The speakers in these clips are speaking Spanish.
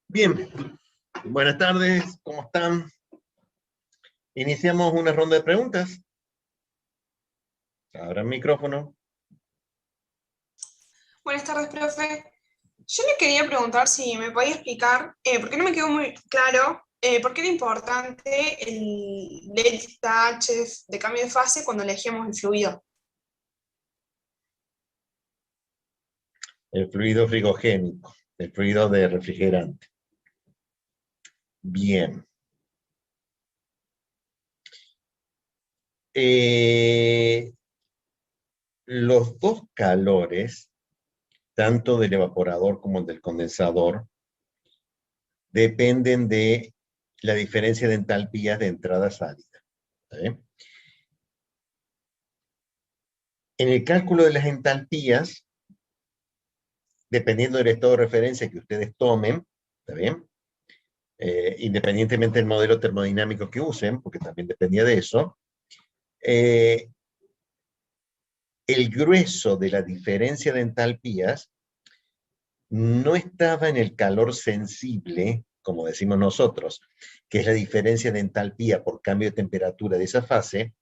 Bien, buenas tardes, ¿cómo están? Iniciamos una ronda de preguntas. Abra el micrófono. Buenas tardes, profe. Yo le quería preguntar si me podía explicar, porque no me quedó muy claro, por qué era importante el delta H de cambio de fase cuando elegíamos el fluido. El fluido frigogénico, el fluido de refrigerante. Bien. Los dos calores, tanto del evaporador como del condensador, dependen de la diferencia de entalpías de entrada-salida. En el cálculo de las entalpías, dependiendo del estado de referencia que ustedes tomen, ¿está bien? Independientemente del modelo termodinámico que usen, porque también dependía de eso, el grueso de la diferencia de entalpías no estaba en el calor sensible, como decimos nosotros, que es la diferencia de entalpía por cambio de temperatura de esa fase,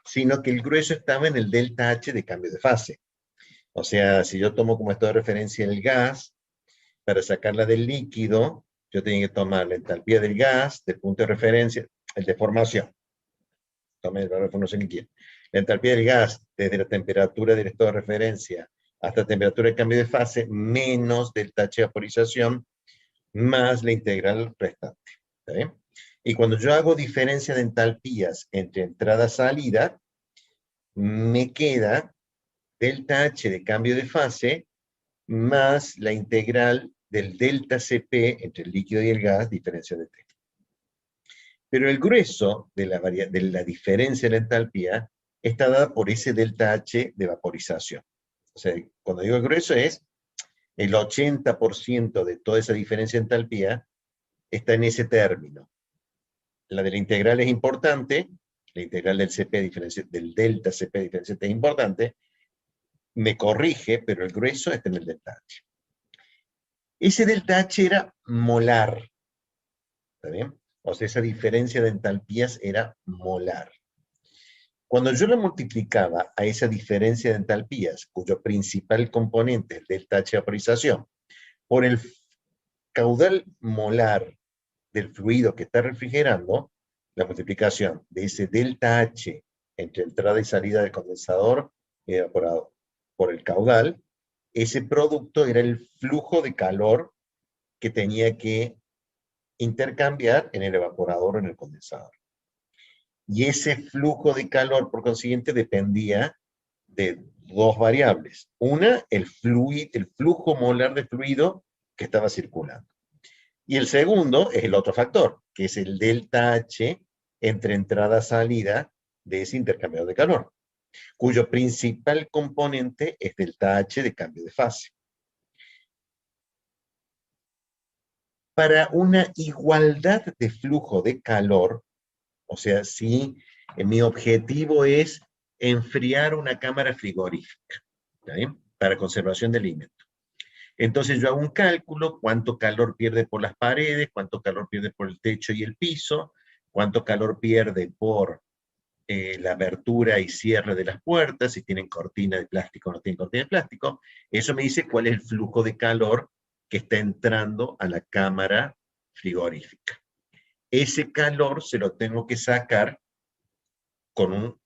sino que el grueso estaba en el delta H de cambio de fase. O sea, si yo tomo como estado de referencia el gas, para sacarla del líquido, yo tengo que tomar la entalpía del gas, del punto de referencia, el de formación. Tome la formación que quiera. La entalpía del gas, desde la temperatura del estado de referencia hasta la temperatura de cambio de fase, menos delta H de vaporización, más la integral restante. ¿Está bien? Y cuando yo hago diferencia de entalpías entre entrada y salida, me queda delta H de cambio de fase más la integral del delta Cp entre el líquido y el gas, diferencia de T. Pero el grueso de la diferencia de la entalpía está dada por ese delta H de vaporización. O sea, cuando digo el grueso es el 80% de toda esa diferencia de entalpía está en ese término. La de la integral es importante, la integral del delta Cp diferencia T es importante, me corrige, pero el grueso está en el delta H. Ese delta H era molar, ¿está bien? O sea, esa diferencia de entalpías era molar. Cuando yo la multiplicaba a esa diferencia de entalpías, cuyo principal componente es el delta H de vaporización, por el caudal molar del fluido que está refrigerando, la multiplicación de ese delta H entre entrada y salida del condensador y evaporador por el caudal, ese producto era el flujo de calor que tenía que intercambiar en el evaporador o en el condensador. Y ese flujo de calor, por consiguiente, dependía de dos variables. Una, el flujo molar de fluido que estaba circulando. Y el segundo es el otro factor, que es el delta H entre entrada y salida de ese intercambiador de calor, cuyo principal componente es delta H de cambio de fase. Para una igualdad de flujo de calor, o sea, si mi objetivo es enfriar una cámara frigorífica, ¿está bien? Para conservación de alimentos. Entonces yo hago un cálculo, cuánto calor pierde por las paredes, cuánto calor pierde por el techo y el piso, cuánto calor pierde por la abertura y cierre de las puertas, si tienen cortina de plástico o no tienen cortina de plástico. Eso me dice cuál es el flujo de calor que está entrando a la cámara frigorífica. Ese calor se lo tengo que sacar con un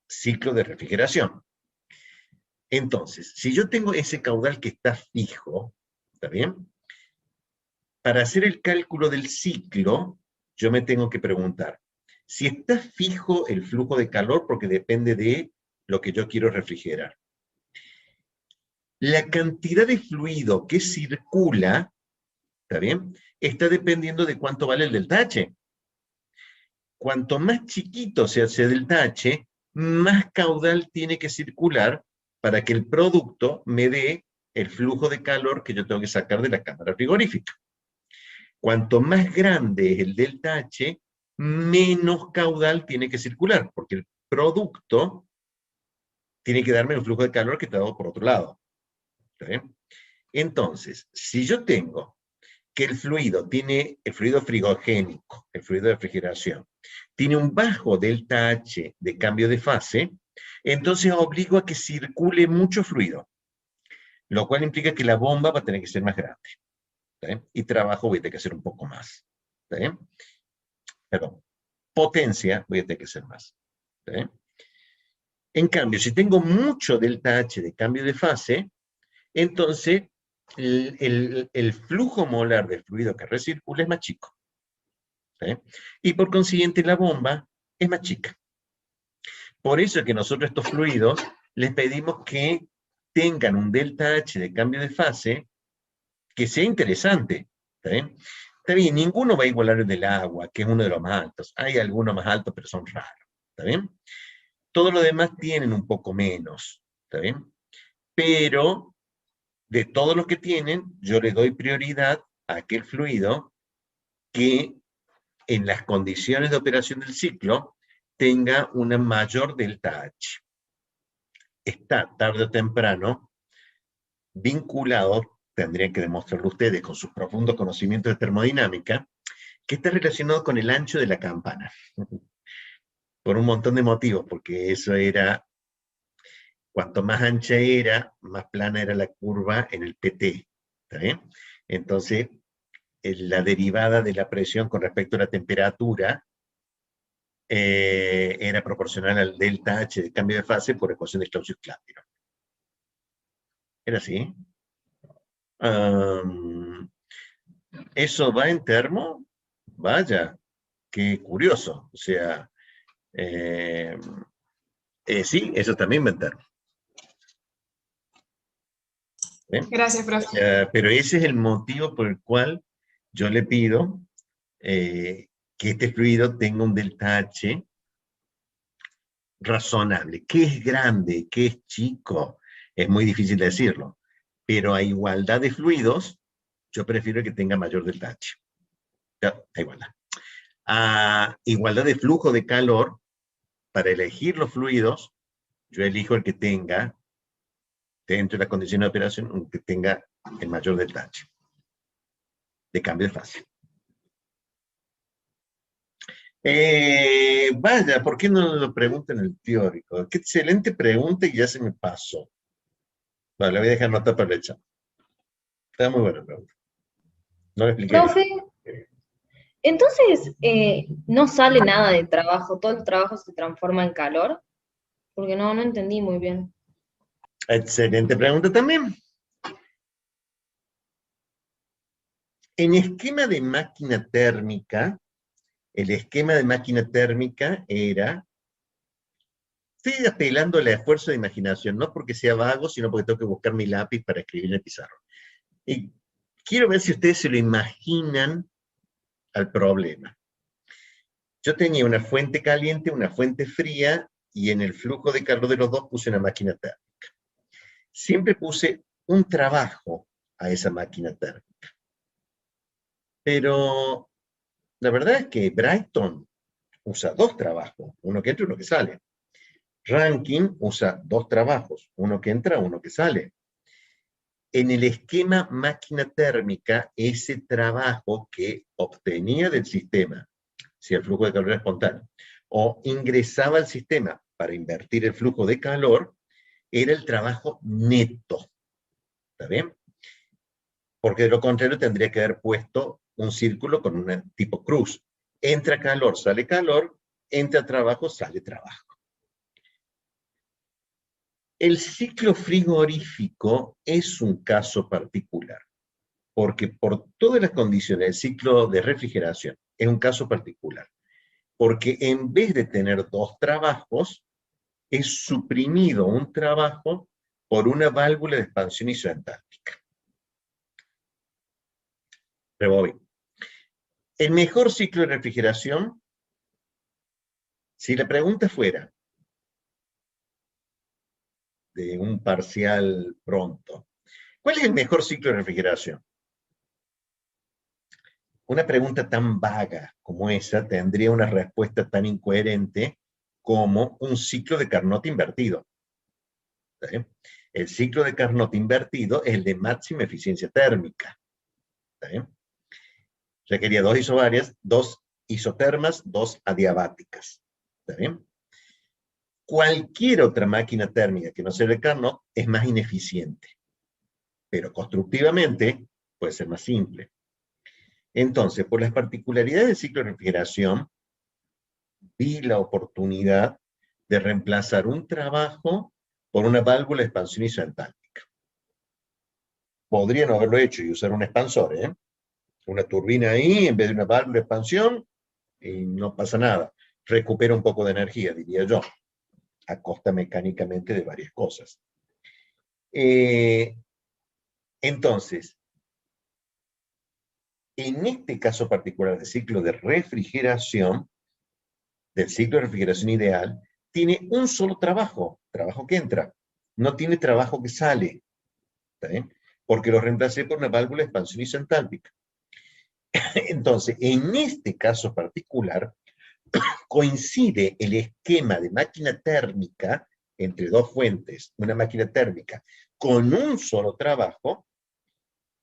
ciclo de refrigeración. Entonces, si yo tengo ese caudal que está fijo, ¿está bien? Para hacer el cálculo del ciclo, yo me tengo que preguntar, si está fijo el flujo de calor, porque depende de lo que yo quiero refrigerar. La cantidad de fluido que circula, ¿está bien? Está dependiendo de cuánto vale el delta H. Cuanto más chiquito sea ese delta H, más caudal tiene que circular para que el producto me dé el flujo de calor que yo tengo que sacar de la cámara frigorífica. Cuanto más grande es el delta H, menos caudal tiene que circular, porque el producto tiene que darme el flujo de calor que está dado por otro lado. ¿Está bien? Entonces, si yo tengo que el fluido frigogénico, el fluido de refrigeración, tiene un bajo delta H de cambio de fase, entonces obligo a que circule mucho fluido, lo cual implica que la bomba va a tener que ser más grande. ¿Está bien? Y trabajo voy a tener que hacer un poco más. ¿Está bien? Perdón. Potencia voy a tener que hacer más. ¿Está bien? En cambio, si tengo mucho delta H de cambio de fase, entonces el flujo molar del fluido que recircula es más chico. ¿Sí? Y por consiguiente la bomba es más chica. Por eso es que nosotros estos fluidos les pedimos que tengan un delta H de cambio de fase que sea interesante. ¿Está bien? Está bien, ninguno va a igualar el del agua, que es uno de los más altos. Hay algunos más altos, pero son raros. ¿Está bien? Todos los demás tienen un poco menos. ¿Está bien? Pero de todos los que tienen, yo le doy prioridad a aquel fluido que en las condiciones de operación del ciclo tenga una mayor delta H. Está tarde o temprano vinculado, tendrían que demostrarlo ustedes con sus profundos conocimientos de termodinámica, que está relacionado con el ancho de la campana. Por un montón de motivos, porque eso era, cuanto más ancha era, más plana era la curva en el PT. ¿Está bien? Entonces, la derivada de la presión con respecto a la temperatura era proporcional al delta H de cambio de fase por ecuación de Clausius-Clapeyron. ¿Era así? ¿Eso va en termo? Vaya, qué curioso. O sea, sí, eso también va en termo. Gracias, profe. Pero ese es el motivo por el cual yo le pido que este fluido tenga un delta H razonable. ¿Qué es grande? ¿Qué es chico? Es muy difícil decirlo. Pero a igualdad de fluidos, yo prefiero que tenga mayor delta H. A igualdad. A igualdad de flujo de calor, para elegir los fluidos, yo elijo el que tenga, dentro de la condición de operación, que tenga el mayor delta H de cambio de fase. Vaya, ¿por qué no lo preguntan en el teórico? Qué excelente pregunta y ya se me pasó. Vale, la voy a dejar nota para el examen. Está muy buena pregunta. No le expliqué Profe, bien. entonces, ¿no sale nada de trabajo? ¿Todo el trabajo se transforma en calor? Porque no entendí muy bien. Excelente pregunta también. En esquema de máquina térmica, el esquema de máquina térmica era, estoy apelando al esfuerzo de imaginación, no porque sea vago, sino porque tengo que buscar mi lápiz para escribir en el pizarrón. Y quiero ver si ustedes se lo imaginan al problema. Yo tenía una fuente caliente, una fuente fría, y en el flujo de calor de los dos puse una máquina térmica. Siempre puse un trabajo a esa máquina térmica. Pero la verdad es que Brighton usa dos trabajos, uno que entra y uno que sale. Rankine usa dos trabajos, uno que entra, uno que sale. En el esquema máquina térmica, ese trabajo que obtenía del sistema, si el flujo de calor era espontáneo, o ingresaba al sistema para invertir el flujo de calor, era el trabajo neto. ¿Está bien? Porque de lo contrario tendría que haber puesto un círculo con un tipo cruz. Entra calor, entra trabajo, sale trabajo. El ciclo frigorífico es un caso particular, porque por todas las condiciones del ciclo de refrigeración es un caso particular, porque en vez de tener dos trabajos, es suprimido un trabajo por una válvula de expansión isoentálpica. Rebobino. El mejor ciclo de refrigeración, si la pregunta fuera de un parcial pronto, ¿cuál es el mejor ciclo de refrigeración? Una pregunta tan vaga como esa tendría una respuesta tan incoherente como un ciclo de Carnot invertido. ¿Sí? El ciclo de Carnot invertido es el de máxima eficiencia térmica. ¿Sí? Requería dos isobarias, dos isotermas, dos adiabáticas. ¿Está bien? Cualquier otra máquina térmica que no sea el Carnot es más ineficiente, pero constructivamente puede ser más simple. Entonces, por las particularidades del ciclo de refrigeración, vi la oportunidad de reemplazar un trabajo por una válvula de expansión isentálpica. Podría no haberlo hecho y usar un expansor, ¿eh? Una turbina ahí en vez de una válvula de expansión y no pasa nada. Recupera un poco de energía, diría yo, a costa mecánicamente de varias cosas. Entonces, en este caso particular del ciclo de refrigeración, del ciclo de refrigeración ideal, tiene un solo trabajo que entra, no tiene trabajo que sale, ¿está bien? Porque lo reemplacé por una válvula de expansión isentálpica. Entonces, en este caso particular, coincide el esquema de máquina térmica entre dos fuentes, una máquina térmica con un solo trabajo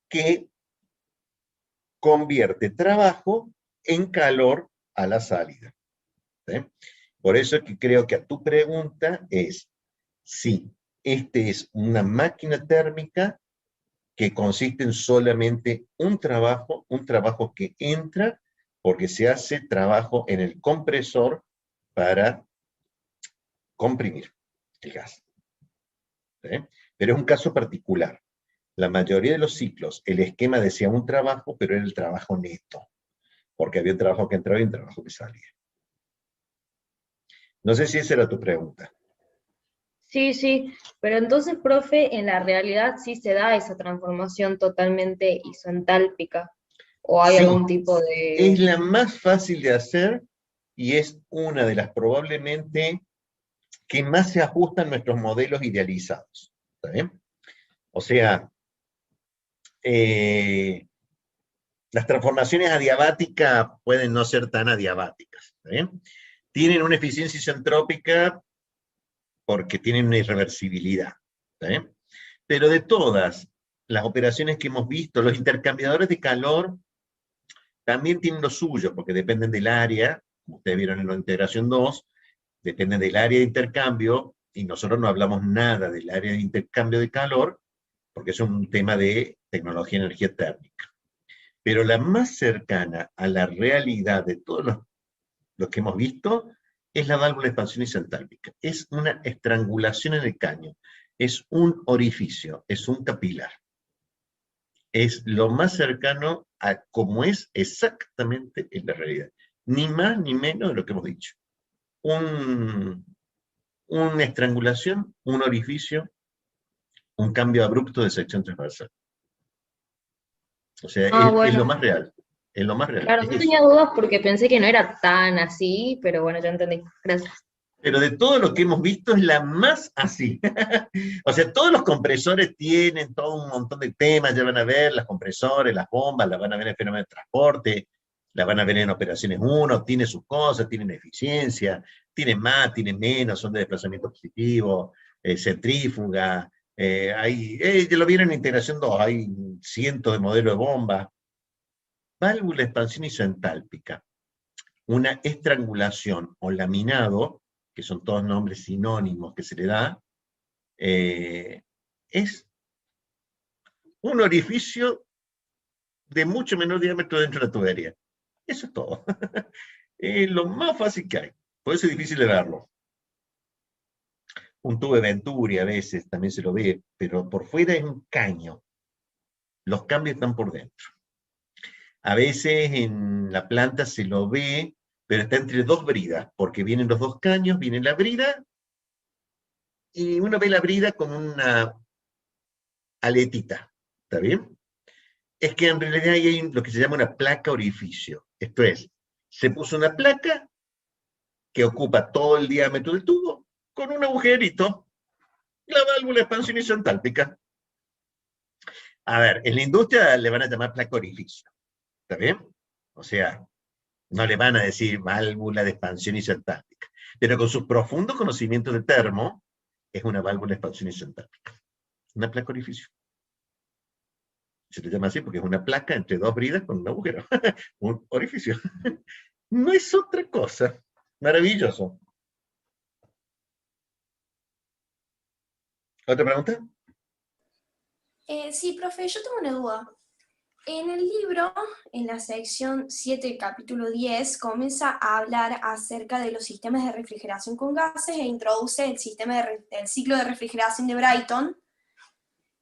que convierte trabajo en calor a la salida. ¿Sí? Por eso es que creo que a tu pregunta es, sí, este es una máquina térmica que consiste en solamente un trabajo que entra porque se hace trabajo en el compresor para comprimir el gas. ¿Sí? Pero es un caso particular. La mayoría de los ciclos, el esquema decía un trabajo, pero era el trabajo neto, porque había un trabajo que entraba y un trabajo que salía. No sé si esa era tu pregunta. Sí, sí, pero entonces, profe, en la realidad sí se da esa transformación totalmente isentálpica, o hay Sí, algún tipo es de... la más fácil de hacer y es una de las probablemente que más se ajustan a nuestros modelos idealizados. ¿Está bien? O sea, las transformaciones adiabáticas pueden no ser tan adiabáticas. ¿Está bien? Tienen una eficiencia isentrópica porque tienen una irreversibilidad. ¿Está bien? Pero de todas las operaciones que hemos visto, los intercambiadores de calor también tienen lo suyo, porque dependen del área, como ustedes vieron en la integración 2, dependen del área de intercambio, y nosotros no hablamos nada del área de intercambio de calor, porque es un tema de tecnología de energía térmica. Pero la más cercana a la realidad de todos los que hemos visto es la válvula de expansión isentálpica. Es una estrangulación en el caño, es un orificio, es un capilar. Es lo más cercano a cómo es exactamente en la realidad. Ni más ni menos de lo que hemos dicho. Una estrangulación, un orificio, un cambio abrupto de sección transversal. O sea, Ah, es lo bueno, más real. Es lo más real. claro, Es yo eso. tenía dudas porque pensé que no era tan así, pero bueno, ya entendí. Gracias. Pero de todo lo que hemos visto es la más así. O sea, todos los compresores tienen todo un montón de temas, ya van a ver, los compresores, las bombas, las van a ver en fenómeno de transporte, las van a ver en operaciones 1, tiene sus cosas, tienen eficiencia, tienen más, tienen menos, son de desplazamiento positivo, centrífuga, ya lo vieron en integración 2, hay cientos de modelos de bombas. Válvula de expansión isentálpica, una estrangulación o laminado, que son todos nombres sinónimos que se le da, es un orificio de mucho menor diámetro dentro de la tubería. Eso es todo. Es lo más fácil que hay. Por eso es difícil de verlo. Un tubo de Venturi a veces también se lo ve, pero por fuera es un caño. Los cambios están por dentro. A veces en la planta se lo ve, pero está entre dos bridas, porque vienen los dos caños, viene la brida, y uno ve la brida con una aletita. ¿Está bien? Es que en realidad hay lo que se llama una placa orificio. Esto es, se puso una placa que ocupa todo el diámetro del tubo con un agujerito, la válvula de expansión isentálpica. A ver, en la industria le van a llamar placa orificio. ¿Está bien? O sea, no le van a decir válvula de expansión isentálpica. Pero con sus profundos conocimientos de termo, es una válvula de expansión isentálpica. Una placa orificio. Se le llama así porque es una placa entre dos bridas con un agujero, un orificio. No es otra cosa. Maravilloso. ¿Otra pregunta? Sí, profe, yo tengo una duda. En el libro, en la sección 7, capítulo 10, comienza a hablar acerca de los sistemas de refrigeración con gases e introduce el el ciclo de refrigeración de Brighton.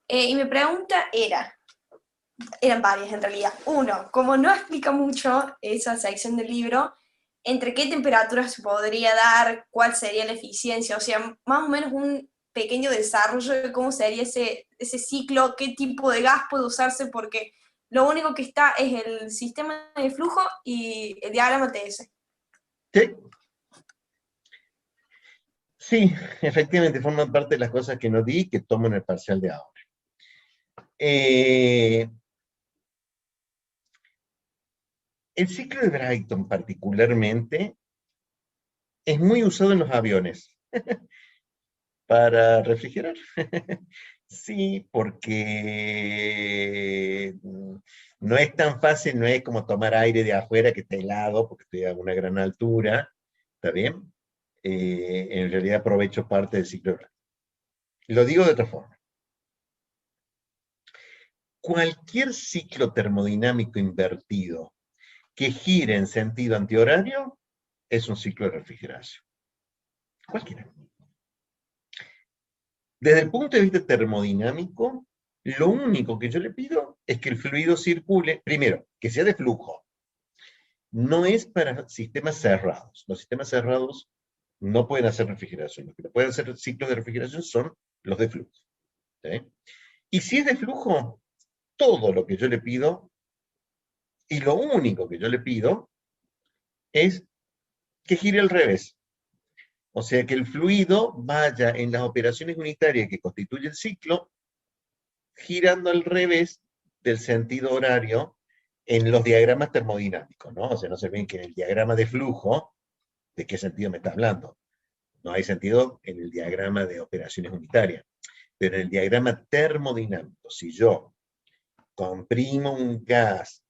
Y mi pregunta eran varias en realidad. Uno, como no explica mucho esa sección del libro, ¿entre qué temperaturas se podría dar? ¿Cuál sería la eficiencia? O sea, más o menos un pequeño desarrollo de cómo sería ese ciclo, qué tipo de gas puede usarse, porque lo único que está es el sistema de flujo y el diagrama TS. Sí. Sí, efectivamente, forman parte de las cosas que no di y que tomo en el parcial de ahora. El ciclo de Brighton particularmente es muy usado en los aviones para refrigerar. Sí, porque no es tan fácil, no es como tomar aire de afuera que está helado, porque estoy a una gran altura, ¿está bien? En realidad aprovecho parte del ciclo de Brighton. Lo digo de otra forma. Cualquier ciclo termodinámico invertido que gire en sentido antihorario es un ciclo de refrigeración. Cualquiera. Desde el punto de vista termodinámico, lo único que yo le pido es que el fluido circule, primero, que sea de flujo. No es para sistemas cerrados. Los sistemas cerrados no pueden hacer refrigeración. Los que pueden hacer ciclos de refrigeración son los de flujo. ¿Sí? Y si es de flujo, todo lo que yo le pido, y lo único que yo le pido, es que gire al revés. O sea, que el fluido vaya en las operaciones unitarias que constituye el ciclo, girando al revés del sentido horario en los diagramas termodinámicos, ¿no? O sea, no se ven que en el diagrama de flujo, ¿de qué sentido me está hablando? No hay sentido en el diagrama de operaciones unitarias. Pero en el diagrama termodinámico, si yo comprimo un gas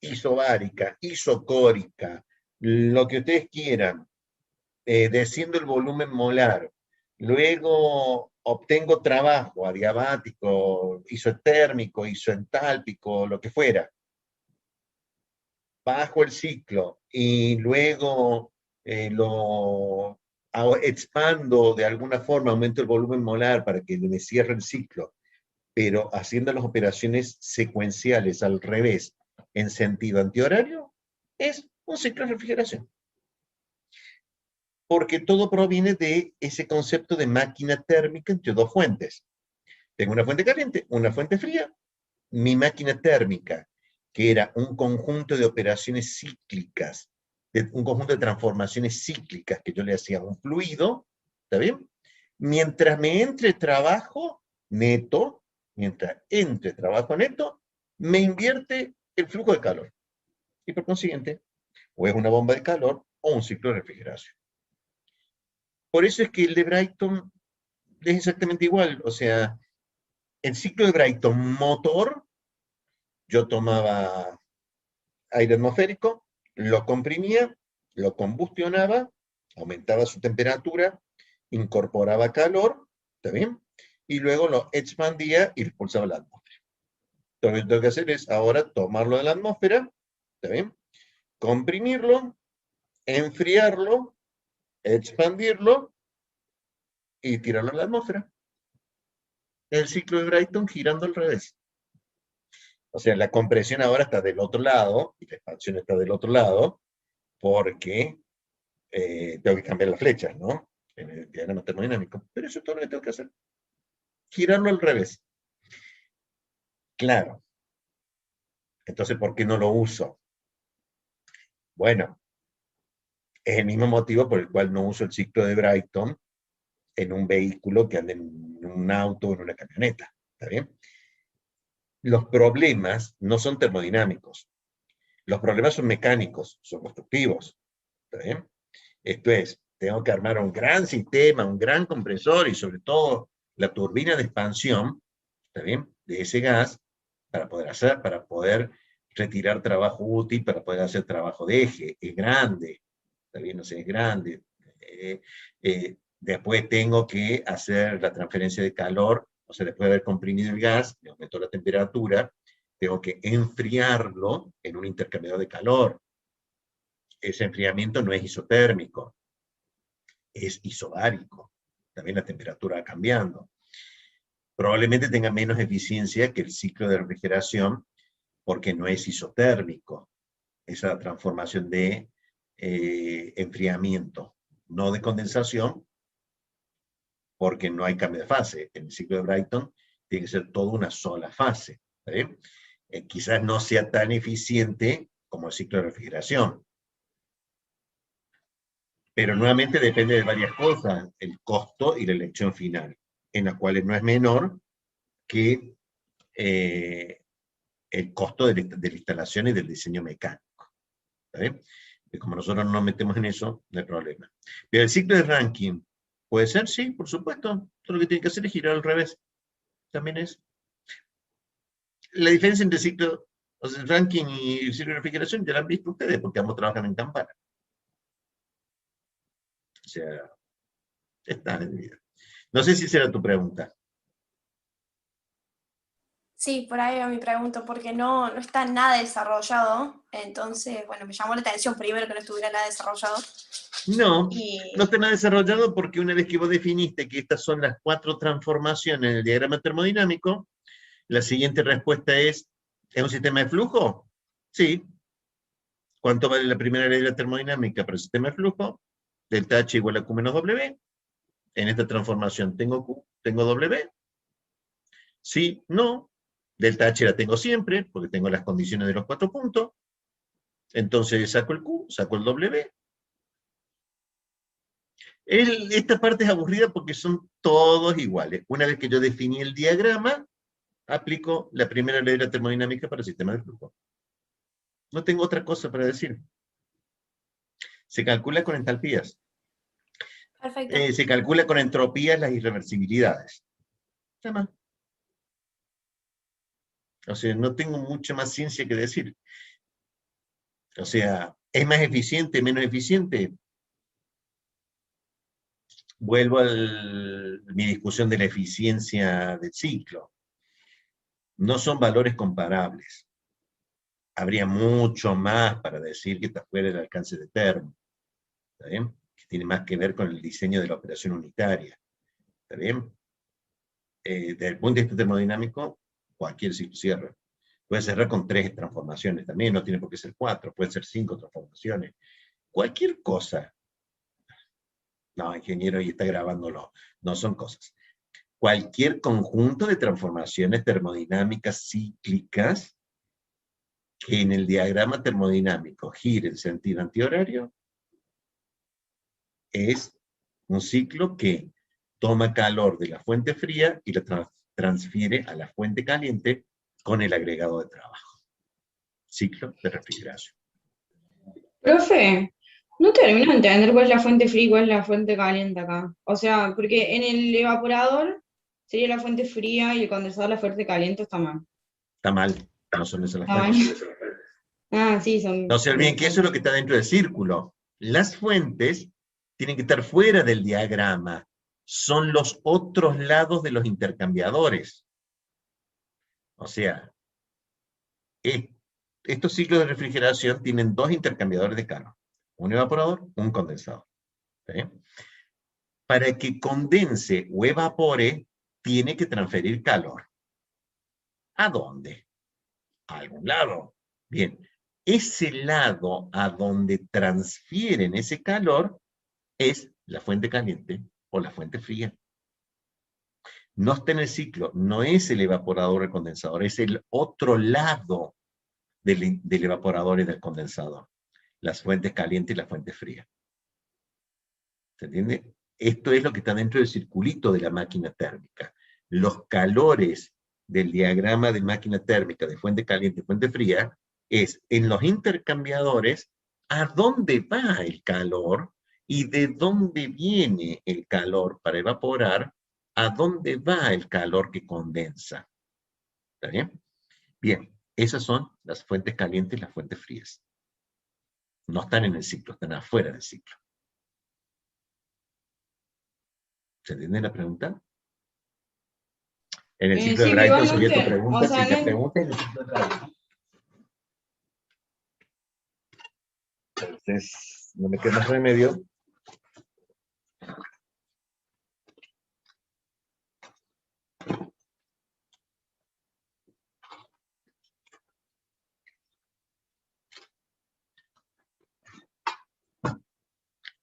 isobárica, isocórica, lo que ustedes quieran, desciendo el volumen molar, luego obtengo trabajo adiabático, isotérmico, isoentálpico, lo que fuera, bajo el ciclo y luego lo expando de alguna forma, aumento el volumen molar para que me cierre el ciclo, pero haciendo las operaciones secuenciales al revés, en sentido antihorario, es un ciclo de refrigeración. Porque todo proviene de ese concepto de máquina térmica entre dos fuentes. Tengo una fuente caliente, una fuente fría. Mi máquina térmica, que era un conjunto de operaciones cíclicas, un conjunto de transformaciones cíclicas que yo le hacía a un fluido, ¿está bien? Mientras me entre trabajo neto, me invierte el flujo de calor. Y por consiguiente, o es una bomba de calor o un ciclo de refrigeración. Por eso es que el de Brighton es exactamente igual. O sea, el ciclo de Brighton motor, yo tomaba aire atmosférico, lo comprimía, lo combustionaba, aumentaba su temperatura, incorporaba calor, ¿está bien? Y luego lo expandía y lo expulsaba a la atmósfera. Lo que tengo que hacer es ahora tomarlo de la atmósfera, ¿está bien? Comprimirlo, enfriarlo, expandirlo y tirarlo a la atmósfera. El ciclo de Brighton girando al revés. O sea, la compresión ahora está del otro lado y la expansión está del otro lado porque tengo que cambiar las flechas, ¿no? En el diagrama termodinámico. Pero eso es todo lo que tengo que hacer. Girarlo al revés. Claro. Entonces, ¿por qué no lo uso? Bueno, es el mismo motivo por el cual no uso el ciclo de Brighton en un vehículo que ande en un auto o en una camioneta. ¿Está bien? Los problemas no son termodinámicos. Los problemas son mecánicos, son constructivos. ¿Está bien? Esto es, tengo que armar un gran sistema, un gran compresor y sobre todo la turbina de expansión ¿está bien? De ese gas para poder retirar trabajo útil, para poder hacer trabajo de eje. Es grande, ¿está bien? O sea, es grande. Después tengo que hacer la transferencia de calor, o sea, después de haber comprimido el gas, me aumentó la temperatura, tengo que enfriarlo en un intercambiador de calor. Ese enfriamiento no es isotérmico, es isobárico. También la temperatura va cambiando. Probablemente tenga menos eficiencia que el ciclo de refrigeración porque no es isotérmico, esa transformación de enfriamiento, no de condensación, porque no hay cambio de fase. En el ciclo de Brayton tiene que ser toda una sola fase. Quizás no sea tan eficiente como el ciclo de refrigeración. Pero nuevamente depende de varias cosas, el costo y la elección final, en las cuales no es menor que el costo de la instalación y del diseño mecánico. Y como nosotros no nos metemos en eso, no hay problema. Pero el ciclo de Rankine, ¿puede ser? Sí, por supuesto. Todo lo que tiene que hacer es girar al revés. También es. La diferencia entre ciclo, o sea, Rankine y ciclo de refrigeración ya la han visto ustedes, porque ambos trabajan en campana. O sea, está en vida. No sé si esa era tu pregunta. Sí, por ahí va mi pregunta, porque no está nada desarrollado, entonces, bueno, me llamó la atención primero que no estuviera nada desarrollado. No, Y no está nada desarrollado porque una vez que vos definiste que estas son las 4 transformaciones en el diagrama termodinámico, la siguiente respuesta ¿es un sistema de flujo? Sí. ¿Cuánto vale la primera ley de la termodinámica para el sistema de flujo? Delta H igual a Q menos W. En esta transformación tengo Q, tengo W. Sí, no. Delta H la tengo siempre, porque tengo las condiciones de los 4 puntos. Entonces saco el Q, saco el W. Esta parte es aburrida porque son todos iguales. Una vez que yo definí el diagrama, aplico la primera ley de la termodinámica para el sistema de flujo. No tengo otra cosa para decir. Se calcula con entalpías. perfecto. Se calcula con entropías las irreversibilidades. Nada más. O sea, no tengo mucha más ciencia que decir. O sea, ¿es más eficiente, menos eficiente? Vuelvo a mi discusión de la eficiencia del ciclo. No son valores comparables. Habría mucho más para decir que está fuera del alcance de termo. ¿Está bien? Que tiene más que ver con el diseño de la operación unitaria. ¿Está bien? Desde el punto de vista termodinámico, cualquier ciclo cierra. Puede cerrar con 3 transformaciones también, no tiene por qué ser 4, puede ser 5 transformaciones. Cualquier cosa. No, ingeniero, y está grabándolo. No son cosas. Cualquier conjunto de transformaciones termodinámicas cíclicas que en el diagrama termodinámico gire en sentido antihorario es un ciclo que toma calor de la fuente fría y lo transfiere a la fuente caliente con el agregado de trabajo. Ciclo de refrigeración. Profe, no termino de entender cuál es la fuente fría y cuál es la fuente caliente acá. O sea, porque en el evaporador sería la fuente fría y el condensador la fuente caliente, está mal. Está mal, no son esas las Está mal. fuentes. Ah, sí, son. No se olviden que eso es lo que está dentro del círculo. Las fuentes tienen que estar fuera del diagrama. Son los otros lados de los intercambiadores. O sea, estos ciclos de refrigeración tienen 2 intercambiadores de calor. Un evaporador, un condensador. ¿Sí? Para que condense o evapore, tiene que transferir calor. ¿A dónde? A algún lado. Bien, ese lado a donde transfieren ese calor es la fuente caliente o la fuente fría. No está en el ciclo, no es el evaporador o el condensador, es el otro lado del evaporador y del condensador. Las fuentes calientes y la fuente fría. ¿Se entiende? Esto es lo que está dentro del circulito de la máquina térmica. Los calores del diagrama de máquina térmica de fuente caliente y fuente fría es en los intercambiadores a dónde va el calor y de dónde viene el calor para evaporar, a dónde va el calor que condensa. ¿Está bien? Bien, esas son las fuentes calientes y las fuentes frías. No están en el ciclo, están afuera del ciclo. ¿Se entiende la pregunta? En el ciclo de Sí, pero Brighton igual no sería tu te, o pregunta, sea, si no, la pregunta es en el ciclo de Brighton. Entonces, no me queda más remedio.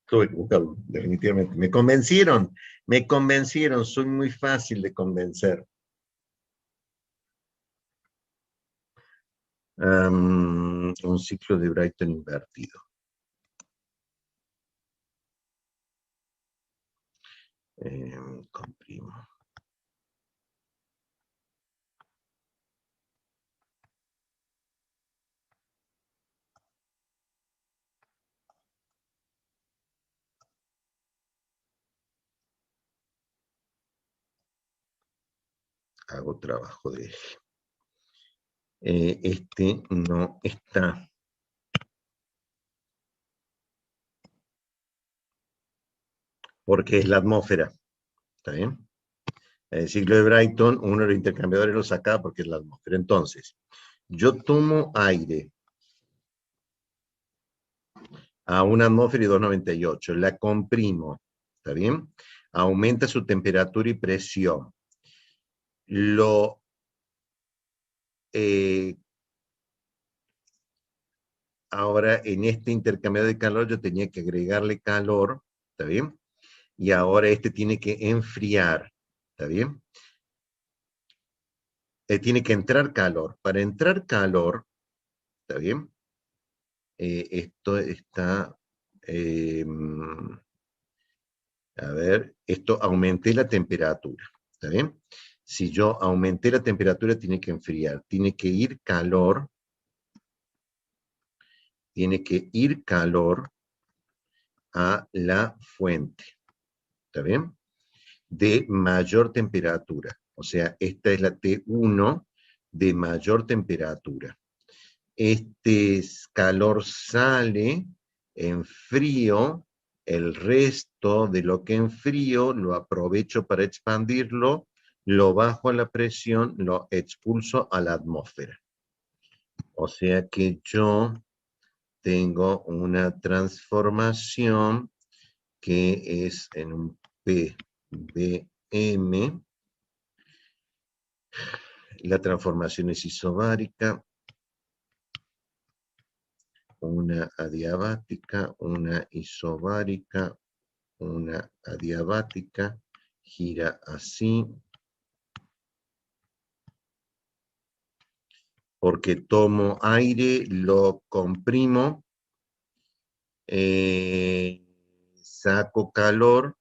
Tuve que buscarlo, definitivamente. Me convencieron, soy muy fácil de convencer. Un ciclo de Brighton invertido. Comprimo. Hago trabajo de eje. Este no está. Porque es la atmósfera. ¿Está bien? En el ciclo de Brighton, uno de los intercambiadores lo saca porque es la atmósfera. Entonces, yo tomo aire a una atmósfera y 298, la comprimo, ¿está bien? Aumenta su temperatura y presión. Ahora, en este intercambiador de calor, yo tenía que agregarle calor, ¿está bien? Y ahora este tiene que enfriar, ¿está bien? Tiene que entrar calor. Para entrar calor, ¿está bien? Esto está... a ver, esto aumenté la temperatura, ¿está bien? Si yo aumenté la temperatura, tiene que enfriar. Tiene que ir calor a la fuente, ¿está bien? De mayor temperatura. O sea, esta es la T1 de mayor temperatura. Este calor sale en frío, el resto de lo que enfrío lo aprovecho para expandirlo, lo bajo a la presión, lo expulso a la atmósfera. O sea que yo tengo una transformación que es en un PBM. La transformación es isobárica. Una adiabática, una isobárica, una adiabática, gira así, porque tomo aire, lo comprimo, saco calor,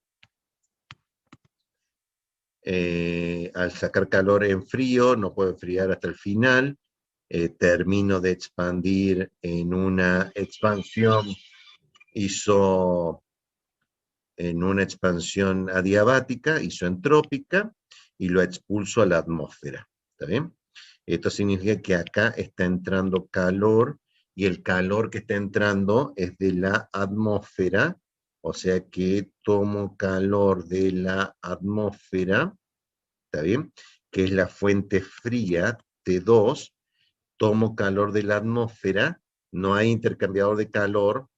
al sacar calor en frío, no puedo enfriar hasta el final, termino de expandir en una expansión adiabática, isoentrópica, y lo expulso a la atmósfera. ¿Está bien? Esto significa que acá está entrando calor, y el calor que está entrando es de la atmósfera, o sea que tomo calor de la atmósfera, ¿está bien? Que es la fuente fría, T2, tomo calor de la atmósfera, no hay intercambiador de calor,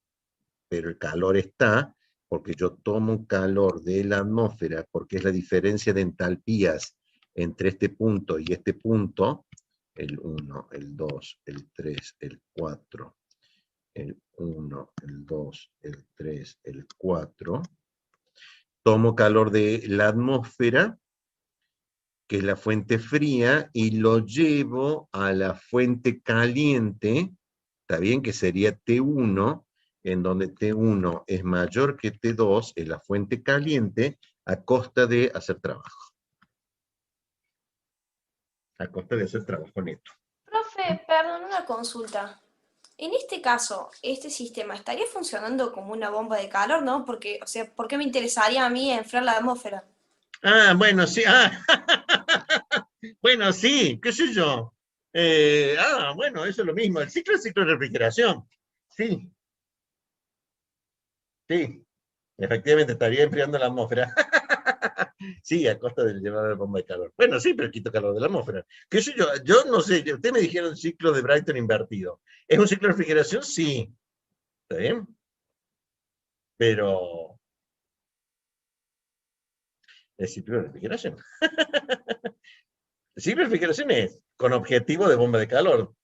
pero el calor está, porque yo tomo calor de la atmósfera, porque es la diferencia de entalpías entre este punto y este punto, el 1, el 2, el 3, el 4, el 1, el 2, el 3, el 4, tomo calor de la atmósfera, que es la fuente fría, y lo llevo a la fuente caliente, ¿está bien? Que sería T1, en donde T1 es mayor que T2, es la fuente caliente, a costa de hacer trabajo. A costa de hacer trabajo neto. Profe, perdón, una consulta. En este caso, este sistema estaría funcionando como una bomba de calor, ¿no? Porque, o sea, ¿por qué me interesaría a mí enfriar la atmósfera? Ah, bueno, sí. Ah, Bueno, sí, qué sé yo. Bueno, eso es lo mismo. El ciclo es ciclo de refrigeración. Sí, sí. Efectivamente, estaría enfriando la atmósfera. Sí, a costa de llevar la bomba de calor. Bueno, sí, pero quito calor de la atmósfera. ¿Qué sé yo? Yo no sé, ustedes me dijeron el ciclo de Brighton invertido. ¿Es un ciclo de refrigeración? Sí. ¿Está bien? Pero es ciclo de refrigeración. El ciclo de refrigeración es con objetivo de bomba de calor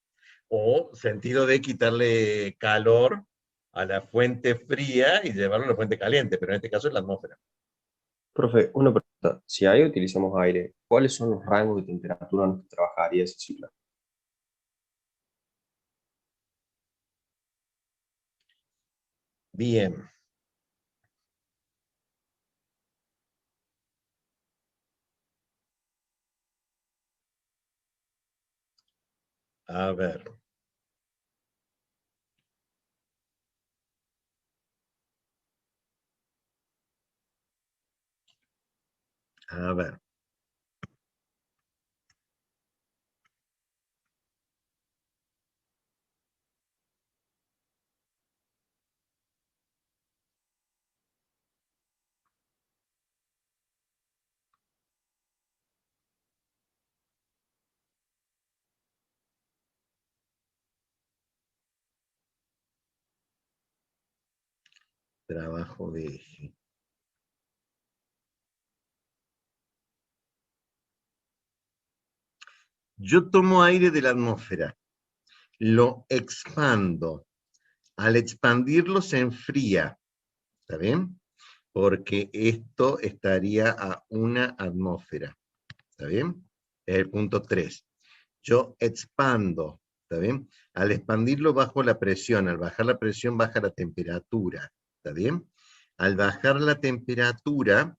o sentido de quitarle calor a la fuente fría y llevarlo a la fuente caliente, pero en este caso es la atmósfera. Profe, una pregunta. Si ahí utilizamos aire, ¿cuáles son los rangos de temperatura en los que trabajaría ese ciclo? Bien. A ver. A ver. Trabajo de eje. Yo tomo aire de la atmósfera, lo expando. Al expandirlo se enfría, ¿está bien? Porque esto estaría a una atmósfera, ¿está bien? Es el punto 3. Yo expando, ¿está bien? Al expandirlo bajo la presión, al bajar la presión baja la temperatura, ¿está bien? Al bajar la temperatura,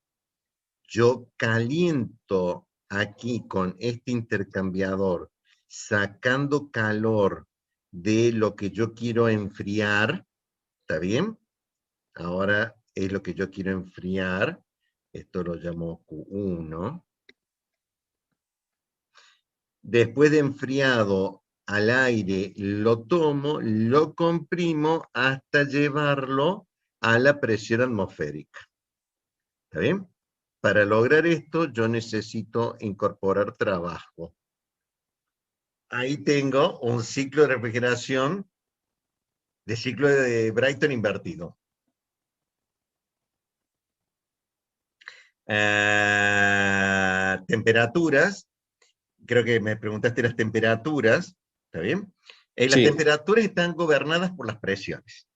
yo caliento aquí con este intercambiador, sacando calor de lo que yo quiero enfriar, ¿está bien? Ahora es lo que yo quiero enfriar, esto lo llamo Q1. Después de enfriado al aire, lo tomo, lo comprimo hasta llevarlo a la presión atmosférica. ¿Está bien? Para lograr esto, yo necesito incorporar trabajo. Ahí tengo un ciclo de refrigeración de ciclo de Brighton invertido. Temperaturas, creo que me preguntaste las temperaturas, ¿está bien? Las Sí. temperaturas están gobernadas por las presiones.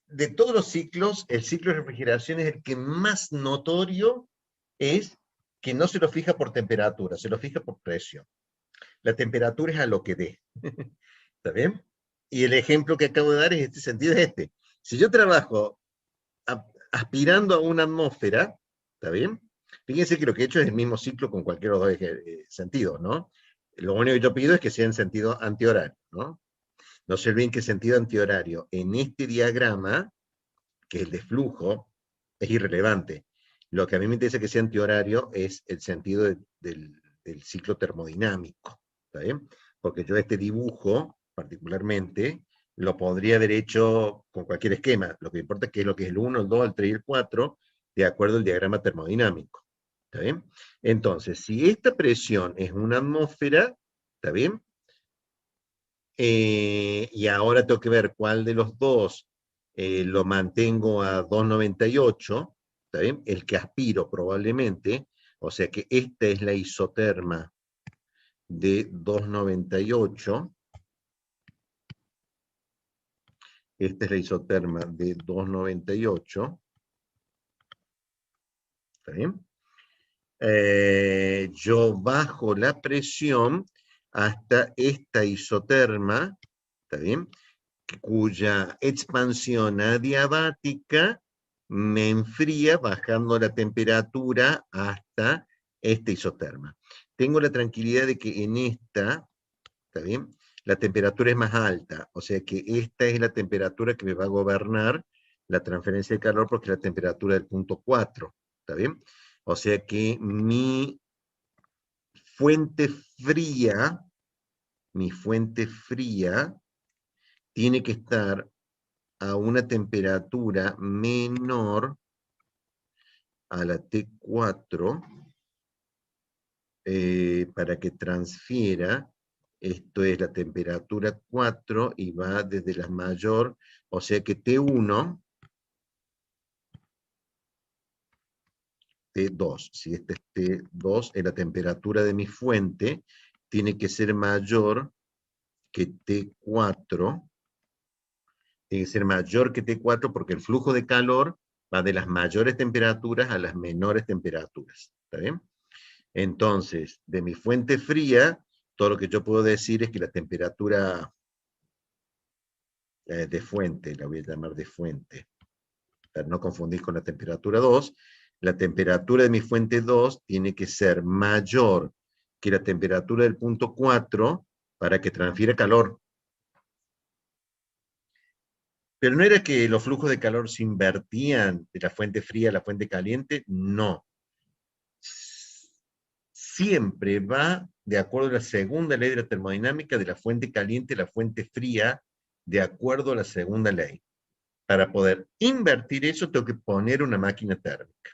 De todos los ciclos, el ciclo de refrigeración es el que más notorio es que no se lo fija por temperatura, se lo fija por presión. La temperatura es a lo que dé. ¿Está bien? Y el ejemplo que acabo de dar en este sentido es este. Si yo trabajo aspirando a una atmósfera, ¿está bien? Fíjense que lo que he hecho es el mismo ciclo con cualquier otro sentido, ¿no? Lo único que yo pido es que sea en sentido antihorario, ¿no? No se olviden que el sentido antihorario en este diagrama, que es el de flujo, es irrelevante. Lo que a mí me interesa que sea antihorario es el sentido del ciclo termodinámico, ¿está bien? Porque yo este dibujo, particularmente, lo podría haber hecho con cualquier esquema. Lo que importa es qué es lo que es el 1, el 2, el 3 y el 4, de acuerdo al diagrama termodinámico. ¿Está bien? Entonces, si esta presión es una atmósfera, ¿está bien? Y ahora tengo que ver cuál de los dos lo mantengo a 298, ¿está bien? El que aspiro probablemente, o sea que esta es la isoterma de 298. Esta es la isoterma de 298. ¿Está bien? Yo bajo la presión hasta esta isoterma, ¿está bien? Cuya expansión adiabática me enfría bajando la temperatura hasta esta isoterma. Tengo la tranquilidad de que en esta, ¿está bien? La temperatura es más alta, o sea que esta es la temperatura que me va a gobernar la transferencia de calor porque es la temperatura del punto 4, ¿está bien? O sea que mi fuente fría tiene que estar a una temperatura menor a la T4 para que transfiera, esto es la temperatura 4 y va desde la mayor, o sea que T1, T2, si este es T2, es la temperatura de mi fuente, tiene que ser mayor que T4, tiene que ser mayor que T4 porque el flujo de calor va de las mayores temperaturas a las menores temperaturas, ¿está bien? Entonces, de mi fuente fría, todo lo que yo puedo decir es que la temperatura de fuente, la voy a llamar de fuente, para no confundir con la temperatura 2, la temperatura de mi fuente 2 tiene que ser mayor que la temperatura del punto 4 para que transfiera calor. Pero no era que los flujos de calor se invertían de la fuente fría a la fuente caliente, no. Siempre va de acuerdo a la segunda ley de la termodinámica de la fuente caliente a la fuente fría, de acuerdo a la segunda ley. Para poder invertir eso, tengo que poner una máquina térmica.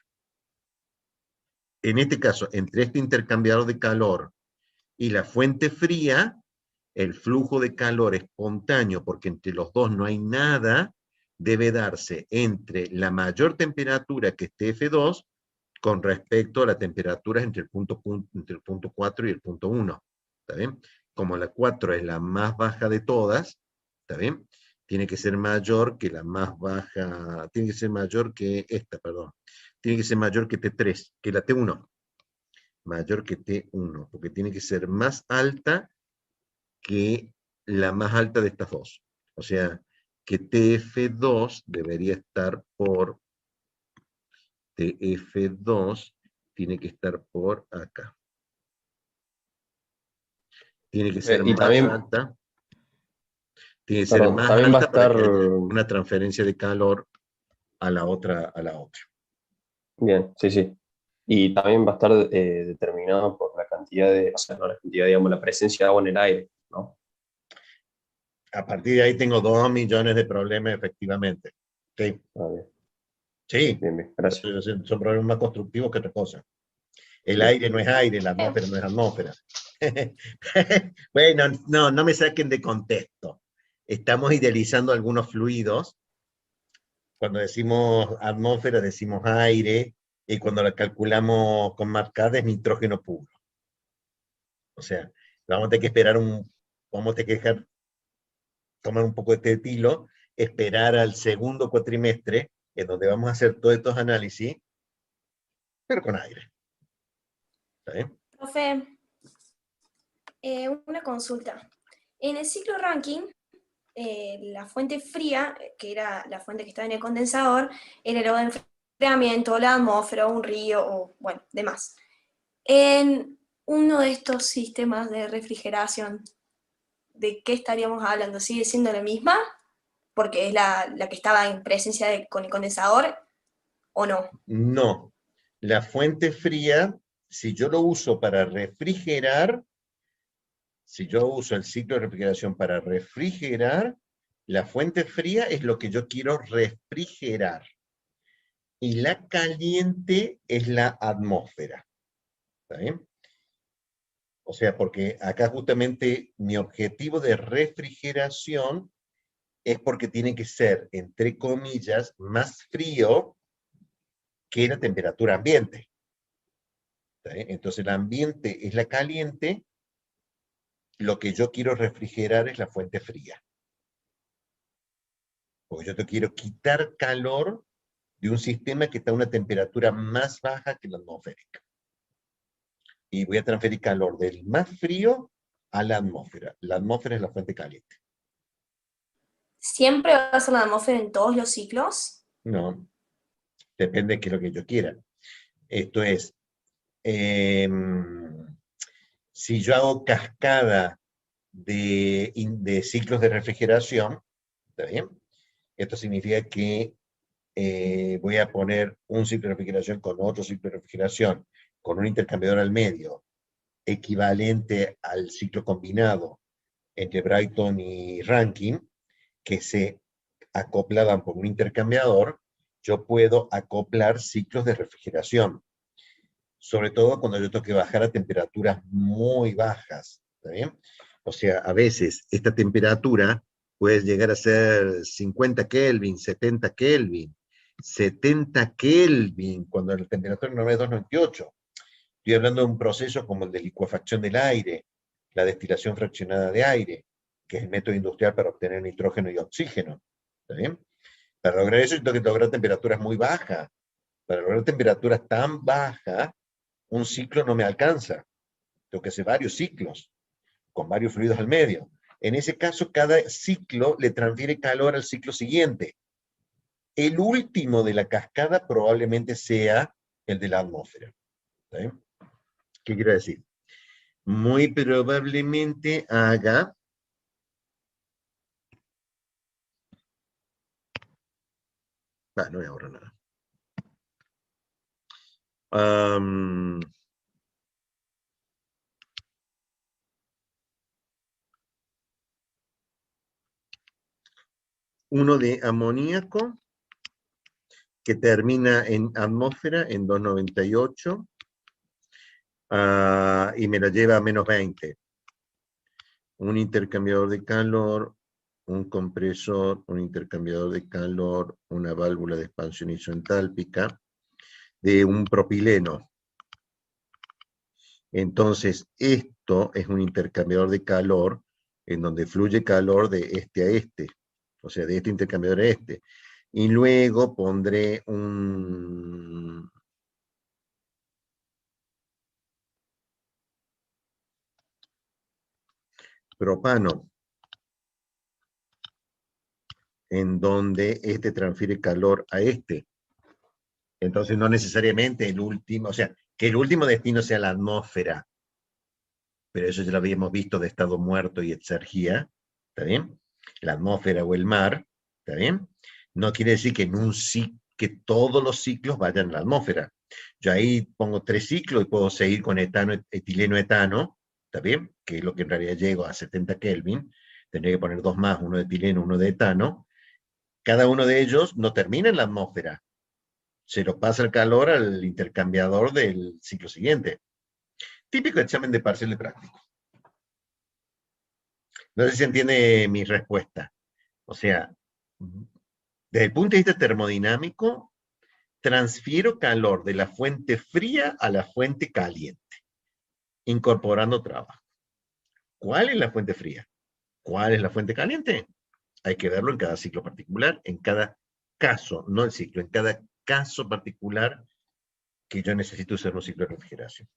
En este caso, entre este intercambiador de calor y la fuente fría, el flujo de calor espontáneo, porque entre los dos no hay nada, debe darse entre la mayor temperatura, que es F2, con respecto a la temperatura entre el punto 4 y el punto 1. ¿Está bien? Como la 4 es la más baja de todas, ¿está bien? Tiene que ser mayor que la más baja, tiene que ser mayor que esta, perdón. Tiene que ser mayor que T3, que la T1. Mayor que T1, porque tiene que ser más alta que la más alta de estas dos. O sea, que TF2 debería estar por TF2, tiene que estar por acá. Tiene que ser Y más también, alta. Tiene que ser perdón, más también va a alta para estar, que haya una transferencia de calor a la otra. bien, sí, sí. Y también va a estar determinado por la cantidad de, o sea, no la cantidad, digamos, la presencia de agua en el aire, ¿no? A partir de ahí tengo 2 millones de problemas, efectivamente. ¿Sí? Ah, bien, Sí, bien, bien, gracias. son problemas más constructivos que otra cosa. El Bien. aire no es aire, la atmósfera no es atmósfera. Bueno, no me saquen de contexto. Estamos idealizando algunos fluidos. Cuando decimos atmósfera, decimos aire, y cuando la calculamos con marcada es nitrógeno puro. O sea, vamos a tener que esperar vamos a tener que dejar tomar un poco de este estilo, esperar al segundo cuatrimestre, en donde vamos a hacer todos estos análisis, pero con aire. ¿Está bien? Profe, una consulta. En el ciclo Rankine, la fuente fría, que era la fuente que estaba en el condensador, era el enfriamiento, la atmósfera, un río, o bueno, demás. En uno de estos sistemas de refrigeración, ¿de qué estaríamos hablando? ¿Sigue siendo la misma? Porque es la que estaba en presencia con el condensador, ¿o no? No. La fuente fría, si yo lo uso para refrigerar, si yo uso el ciclo de refrigeración para refrigerar, la fuente fría es lo que yo quiero refrigerar. Y la caliente es la atmósfera. ¿Está bien? O sea, porque acá justamente mi objetivo de refrigeración es porque tiene que ser, entre comillas, más frío que la temperatura ambiente. ¿Está bien? Entonces el ambiente es la caliente, lo que yo quiero refrigerar es la fuente fría. Porque yo te quiero quitar calor de un sistema que está a una temperatura más baja que la atmosférica. Y voy a transferir calor del más frío a la atmósfera. La atmósfera es la fuente caliente. ¿Siempre va a ser la atmósfera en todos los ciclos? No, depende de qué es lo que yo quiera. Esto es, si yo hago cascada de ciclos de refrigeración, ¿está bien? Esto significa que voy a poner un ciclo de refrigeración con otro ciclo de refrigeración, con un intercambiador al medio, equivalente al ciclo combinado entre Brayton y Rankine, que se acoplaban por un intercambiador, yo puedo acoplar ciclos de refrigeración, sobre todo cuando yo tengo que bajar a temperaturas muy bajas, ¿está bien? O sea, a veces esta temperatura puede llegar a ser 50 Kelvin, 70 Kelvin, 70 Kelvin, cuando la temperatura normal es 298. Estoy hablando de un proceso como el de licuefacción del aire, la destilación fraccionada de aire, que es el método industrial para obtener nitrógeno y oxígeno. ¿Está bien? Para lograr eso, yo tengo que lograr temperaturas muy bajas. Para lograr temperaturas tan bajas, un ciclo no me alcanza. Tengo que hacer varios ciclos, con varios fluidos al medio. En ese caso, cada ciclo le transfiere calor al ciclo siguiente. El último de la cascada probablemente sea el de la atmósfera. ¿Está bien? ¿Qué quiero decir? Muy probablemente haga no voy a ahorrar nada. Uno de amoníaco que termina en atmósfera en 298 y me lo lleva a menos 20. Un intercambiador de calor, un compresor, un intercambiador de calor, una válvula de expansión isentálpica de un propileno. Entonces, esto es un intercambiador de calor en donde fluye calor de este a este, o sea, de este intercambiador a este. Y luego pondré un propano, en donde este transfiere calor a este. Entonces, no necesariamente el último, o sea, que el último destino sea la atmósfera, pero eso ya lo habíamos visto de estado muerto y exergía, ¿está bien? La atmósfera o el mar, ¿está bien? No quiere decir que que todos los ciclos vayan a la atmósfera. Yo ahí pongo 3 ciclos y puedo seguir con etano, etileno, etano, ¿está bien? Que es lo que en realidad llego a 70 Kelvin. Tendría que poner 2 más, uno de etileno, uno de etano. Cada uno de ellos no termina en la atmósfera. Se lo pasa el calor al intercambiador del ciclo siguiente. Típico examen de parcial de práctico. No sé si se entiende mi respuesta. O sea, desde el punto de vista termodinámico, transfiero calor de la fuente fría a la fuente caliente, incorporando trabajo. ¿Cuál es la fuente fría? ¿Cuál es la fuente caliente? Hay que verlo en cada ciclo particular, en cada caso, no el ciclo, en cada caso particular que yo necesito usar un ciclo de refrigeración.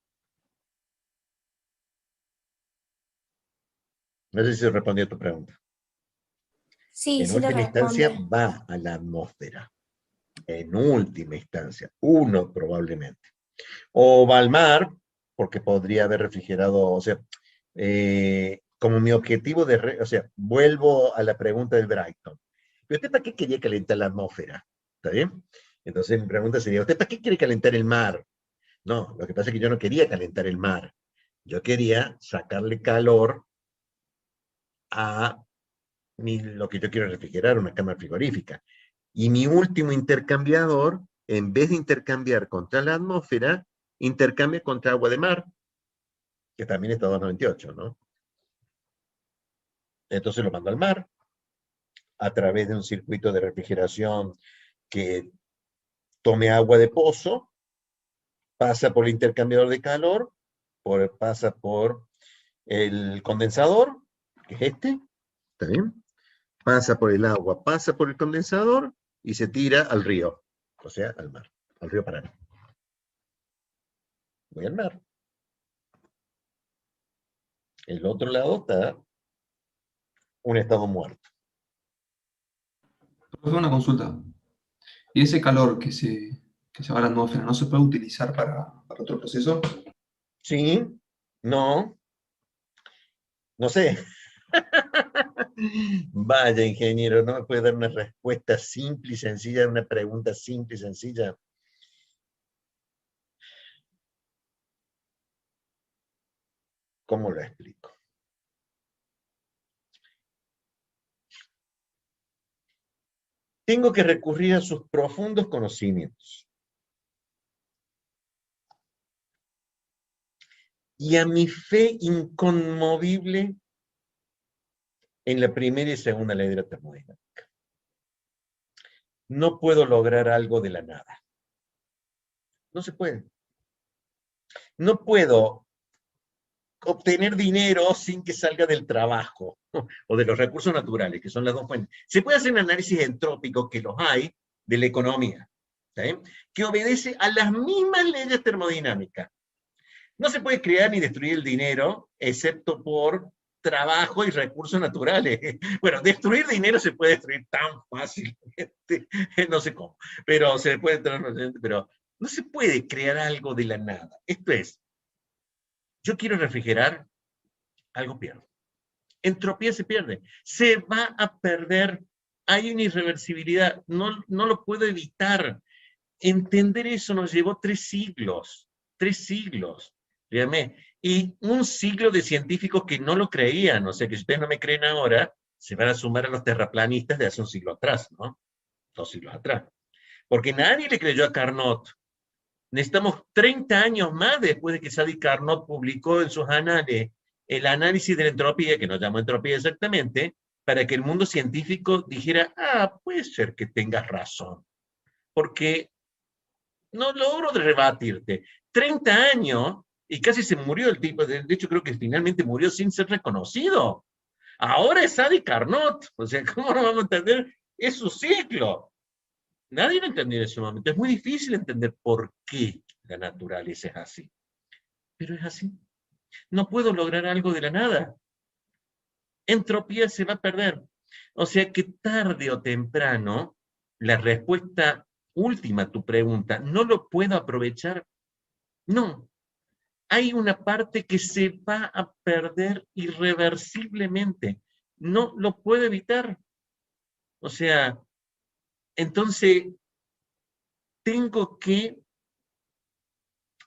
No sé si se respondió a tu pregunta. Sí, En sí le última instancia responde. va a la atmósfera. En última instancia, uno probablemente. O va al mar, porque podría haber refrigerado, o sea, como mi objetivo o sea, vuelvo a la pregunta del Brighton. ¿Pero usted para qué quería calentar la atmósfera? ¿Está bien? Entonces mi pregunta sería, ¿usted para qué quiere calentar el mar? No, lo que pasa es que yo no quería calentar el mar. Yo quería sacarle calor a lo que yo quiero refrigerar, una cámara frigorífica. Y mi último intercambiador, en vez de intercambiar contra la atmósfera, intercambia contra agua de mar, que también está a 298, ¿no? Entonces lo mando al mar, a través de un circuito de refrigeración que tome agua de pozo, pasa por el intercambiador de calor, pasa por el condensador, que es este, ¿está bien? Pasa por el agua, pasa por el condensador y se tira al río, o sea, al mar, al río Paraná. Voy al mar. El otro lado está un estado muerto. Profe, una consulta. ¿Y ese calor que se va a la atmósfera no se puede utilizar para otro proceso? Sí, no, no sé. Vaya, ingeniero, no me puede dar una respuesta simple y sencilla a una pregunta simple y sencilla. ¿Cómo lo explico? Tengo que recurrir a sus profundos conocimientos y a mi fe inconmovible en la primera y segunda ley de la termodinámica. No puedo lograr algo de la nada. No se puede. No puedo obtener dinero sin que salga del trabajo o de los recursos naturales, que son las dos fuentes. Se puede hacer un análisis entrópico, que los hay, de la economía, ¿sí? Que obedece a las mismas leyes termodinámicas. No se puede crear ni destruir el dinero, excepto por trabajo y recursos naturales. Bueno, destruir dinero se puede destruir tan fácilmente, no sé cómo, pero se puede, pero no se puede crear algo de la nada. Esto es, yo quiero refrigerar, algo pierdo. Entropía se pierde, se va a perder, hay una irreversibilidad, no lo puedo evitar. Entender eso nos llevó 3 siglos, dígame, y un siglo de científicos que no lo creían, o sea que si ustedes no me creen ahora, se van a sumar a los terraplanistas de hace un siglo atrás, ¿no? 2 siglos atrás. Porque nadie le creyó a Carnot. Necesitamos 30 años más después de que Sadi Carnot publicó en sus anales el análisis de la entropía, que no llamó entropía exactamente, para que el mundo científico dijera, puede ser que tengas razón. Porque no logro rebatirte. 30 años, y casi se murió el tipo, de hecho creo que finalmente murió sin ser reconocido. Ahora es Sadi Carnot, o sea, ¿cómo no vamos a entender? Es su ciclo. Nadie lo entendió en ese momento. Es muy difícil entender por qué la naturaleza es así. Pero es así. No puedo lograr algo de la nada. Entropía se va a perder. O sea que tarde o temprano, la respuesta última a tu pregunta, no lo puedo aprovechar. No. Hay una parte que se va a perder irreversiblemente. No lo puedo evitar. O sea, entonces, tengo que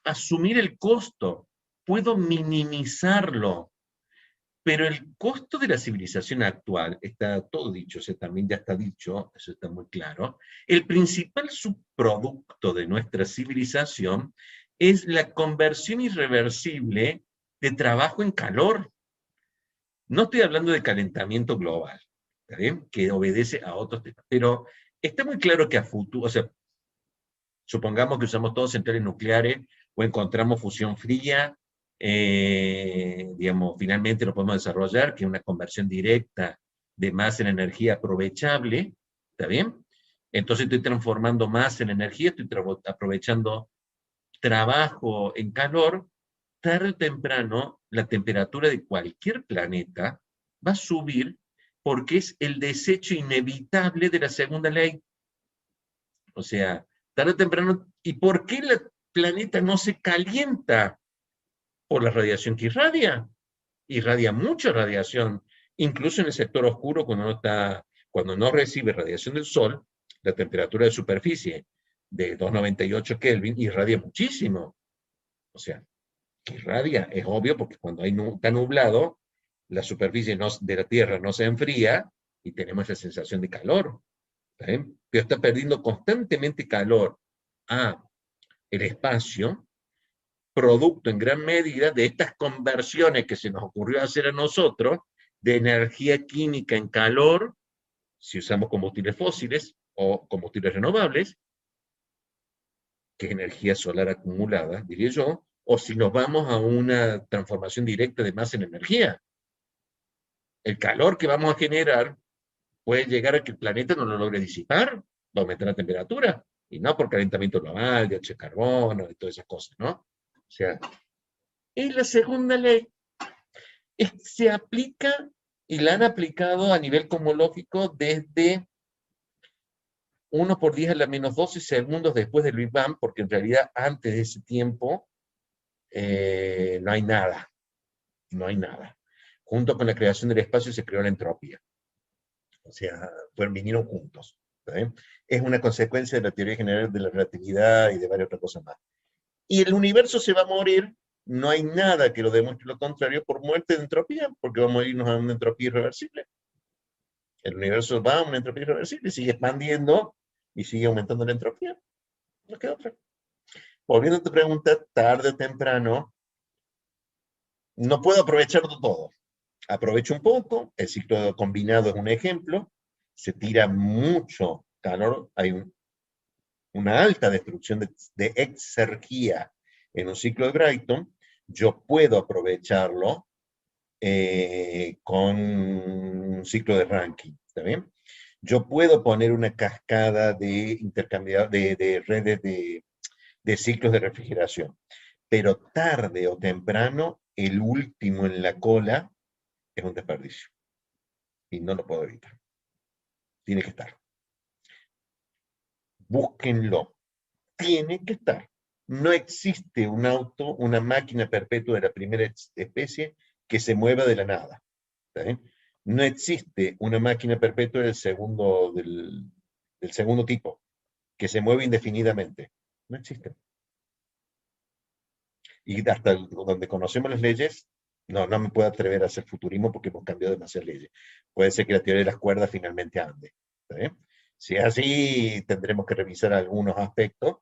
asumir el costo, puedo minimizarlo, pero el costo de la civilización actual, está todo dicho, o sea, también ya está dicho, eso está muy claro, el principal subproducto de nuestra civilización es la conversión irreversible de trabajo en calor. No estoy hablando de calentamiento global, ¿está bien? Que obedece a otros temas, pero está muy claro que a futuro, o sea, supongamos que usamos todos centrales nucleares o encontramos fusión fría, digamos, finalmente lo podemos desarrollar, que es una conversión directa de masa en energía aprovechable, ¿está bien? Entonces estoy transformando masa en energía, estoy aprovechando trabajo en calor. Tarde o temprano, la temperatura de cualquier planeta va a subir porque es el desecho inevitable de la segunda ley. O sea, tarde o temprano, ¿y por qué el planeta no se calienta? Por la radiación que irradia. Irradia mucha radiación, incluso en el sector oscuro, cuando no recibe radiación del sol, la temperatura de superficie de 298 Kelvin irradia muchísimo. O sea, que irradia, es obvio, porque cuando está nublado, la superficie de la Tierra no se enfría y tenemos esa sensación de calor. Pero está perdiendo constantemente calor a el espacio, producto en gran medida de estas conversiones que se nos ocurrió hacer a nosotros, de energía química en calor, si usamos combustibles fósiles o combustibles renovables, que es energía solar acumulada, diría yo, o si nos vamos a una transformación directa de masa en energía. El calor que vamos a generar puede llegar a que el planeta no lo logre disipar, va a aumentar la temperatura, y no por calentamiento global, dióxido de carbono, y todas esas cosas, ¿no? O sea, y la segunda ley se aplica, y la han aplicado a nivel cosmológico desde 1 por 10 a la menos 12 segundos después del Big Bang, porque en realidad antes de ese tiempo no hay nada. No hay nada. Junto con la creación del espacio se creó la entropía. O sea, vinieron juntos. ¿Sí? Es una consecuencia de la teoría general de la relatividad y de varias otras cosas más. Y el universo se va a morir no hay nada que lo demuestre lo contrario por muerte de entropía, porque vamos a irnos a una entropía irreversible. El universo va a una entropía irreversible, sigue expandiendo y sigue aumentando la entropía. No queda otra. Volviendo a tu pregunta, tarde o temprano, no puedo aprovecharlo todo. Aprovecho un poco, el ciclo combinado es un ejemplo, se tira mucho calor, hay una alta destrucción de exergía en un ciclo de Brayton, yo puedo aprovecharlo con un ciclo de Rankine, ¿está bien? Yo puedo poner una cascada de intercambio de redes de ciclos de refrigeración, pero tarde o temprano, el último en la cola es un desperdicio. Y no lo puedo evitar. Tiene que estar. Búsquenlo. Tiene que estar. No existe un auto, una máquina perpetua de la primera especie que se mueva de la nada. ¿Está bien? No existe una máquina perpetua del segundo tipo que se mueve indefinidamente. No existe. Y hasta donde conocemos las leyes, no me puedo atrever a hacer futurismo porque hemos cambiado demasiadas leyes. Puede ser que la teoría de las cuerdas finalmente ande. ¿Está bien? Si es así, tendremos que revisar algunos aspectos.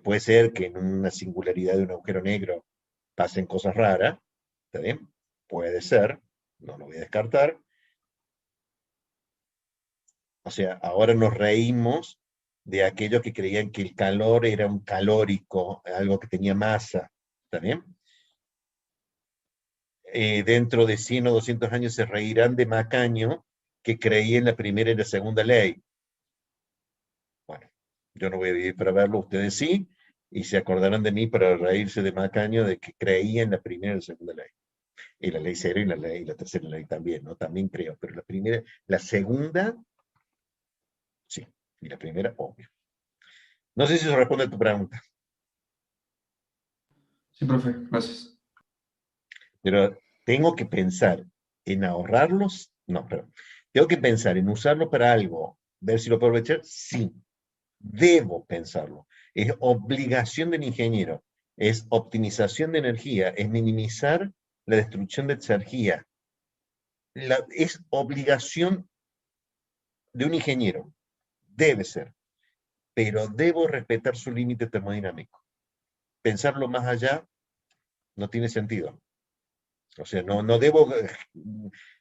Puede ser que en una singularidad de un agujero negro pasen cosas raras. ¿Está bien? Puede ser, no lo voy a descartar. O sea, ahora nos reímos de aquellos que creían que el calor era un calórico, algo que tenía masa. ¿Está bien? Dentro de 100 o 200 años se reirán de Macaño, que creía en la primera y la segunda ley. Bueno, yo no voy a vivir para verlo, ustedes sí, y se acordarán de mí para reírse de Macaño de que creía en la primera y la segunda ley. Y la ley cero y la tercera ley también, ¿no? También creo, pero la primera, la segunda, sí, y la primera, obvio. No sé si eso responde a tu pregunta. Sí, profe, gracias. Pero tengo que pensar en ahorrarlos, no, perdón. Tengo que pensar en usarlo para algo, ver si lo puedo aprovechar, sí. Debo pensarlo. Es obligación del ingeniero, es optimización de energía, es minimizar la destrucción de energía. Es obligación de un ingeniero, debe ser, pero debo respetar su límite termodinámico. Pensarlo más allá no tiene sentido. O sea, no debo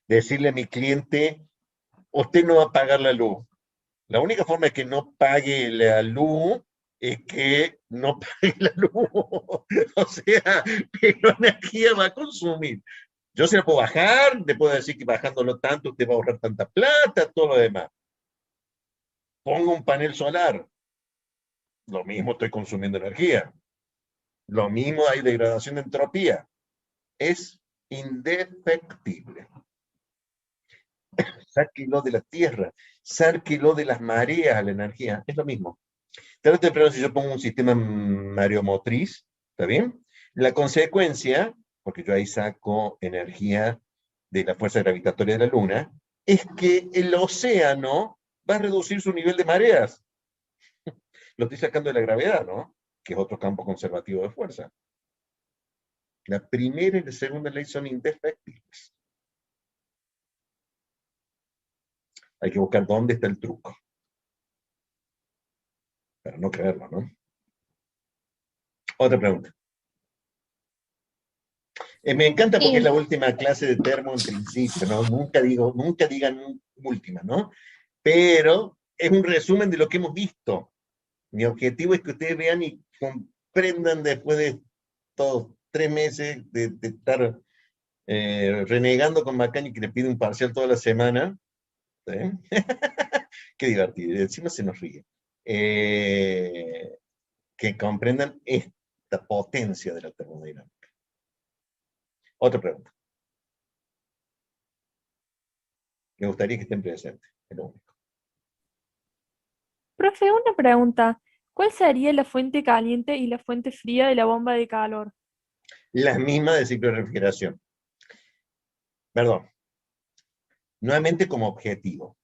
decirle a mi cliente, usted no va a pagar la luz. La única forma de que no pague la luz es que no pague la luz. O sea, pero energía va a consumir. Yo se la puedo bajar, le puedo decir que bajándolo tanto usted va a ahorrar tanta plata, todo lo demás. Pongo un panel solar. Lo mismo estoy consumiendo energía. Lo mismo hay degradación de entropía. Es indefectible. Sáquelo de la tierra, sáquelo de las mareas a la energía. Es lo mismo. Tarde o temprano, si yo pongo un sistema mareomotriz, ¿está bien? La consecuencia, porque yo ahí saco energía de la fuerza gravitatoria de la Luna, es que el océano va a reducir su nivel de mareas. Lo estoy sacando de la gravedad, ¿no? Que es otro campo conservativo de fuerza. La primera y la segunda ley son indefectibles. Hay que buscar dónde está el truco. Para no creerlo, ¿no? Otra pregunta. Me encanta porque es la última clase de termo en principio, ¿no? Nunca digan última, ¿no? Pero es un resumen de lo que hemos visto. Mi objetivo es que ustedes vean y comprendan después de todos 3 meses de estar renegando con Macaño que le pide un parcial toda la semana. ¿Sí? Qué divertido, encima se nos ríe. Que comprendan esta potencia de la termodinámica. Otra pregunta. Me gustaría que estén presentes, es lo único. Profe, una pregunta. ¿Cuál sería la fuente caliente y la fuente fría de la bomba de calor? Las mismas de ciclo de refrigeración. Perdón. Nuevamente como objetivo.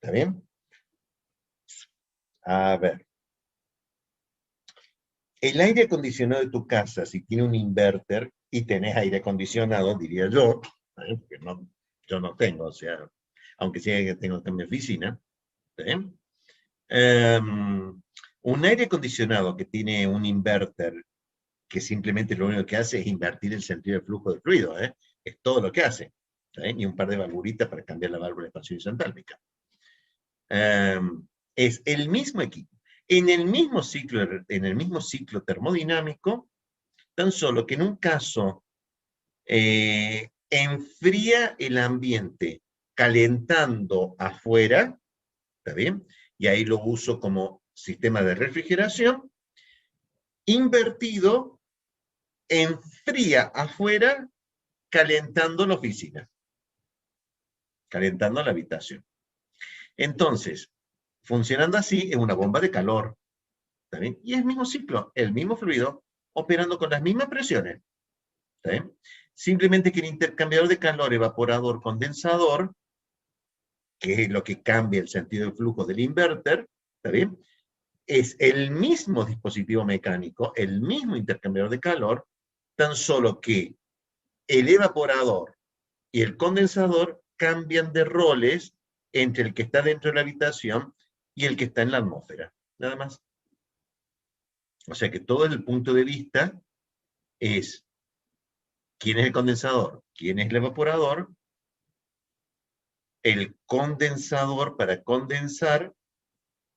¿Está bien? A ver. El aire acondicionado de tu casa, si tiene un inverter y tenés aire acondicionado, diría yo, porque yo no tengo, o sea, aunque sí que tengo acá en mi oficina, ¿sí? Un aire acondicionado que tiene un inverter que simplemente lo único que hace es invertir el sentido de flujo de fluido, ¿eh? Es todo lo que hace, ¿sí? Y un par de valvulitas para cambiar la válvula de expansión isentálpica. Es el mismo equipo, en el mismo ciclo termodinámico, tan solo que en un caso enfría el ambiente calentando afuera, ¿está bien? Y ahí lo uso como sistema de refrigeración, invertido, enfría afuera calentando la oficina, calentando la habitación. Entonces, funcionando así, es una bomba de calor, ¿está bien? Y es el mismo ciclo, el mismo fluido, operando con las mismas presiones, ¿está bien? Simplemente que el intercambiador de calor, evaporador, condensador, que es lo que cambia el sentido de flujo del inverter, ¿está bien? Es el mismo dispositivo mecánico, el mismo intercambiador de calor, tan solo que el evaporador y el condensador cambian de roles entre el que está dentro de la habitación y el que está en la atmósfera. Nada más. O sea que todo el punto de vista es quién es el condensador, quién es el evaporador. El condensador, para condensar,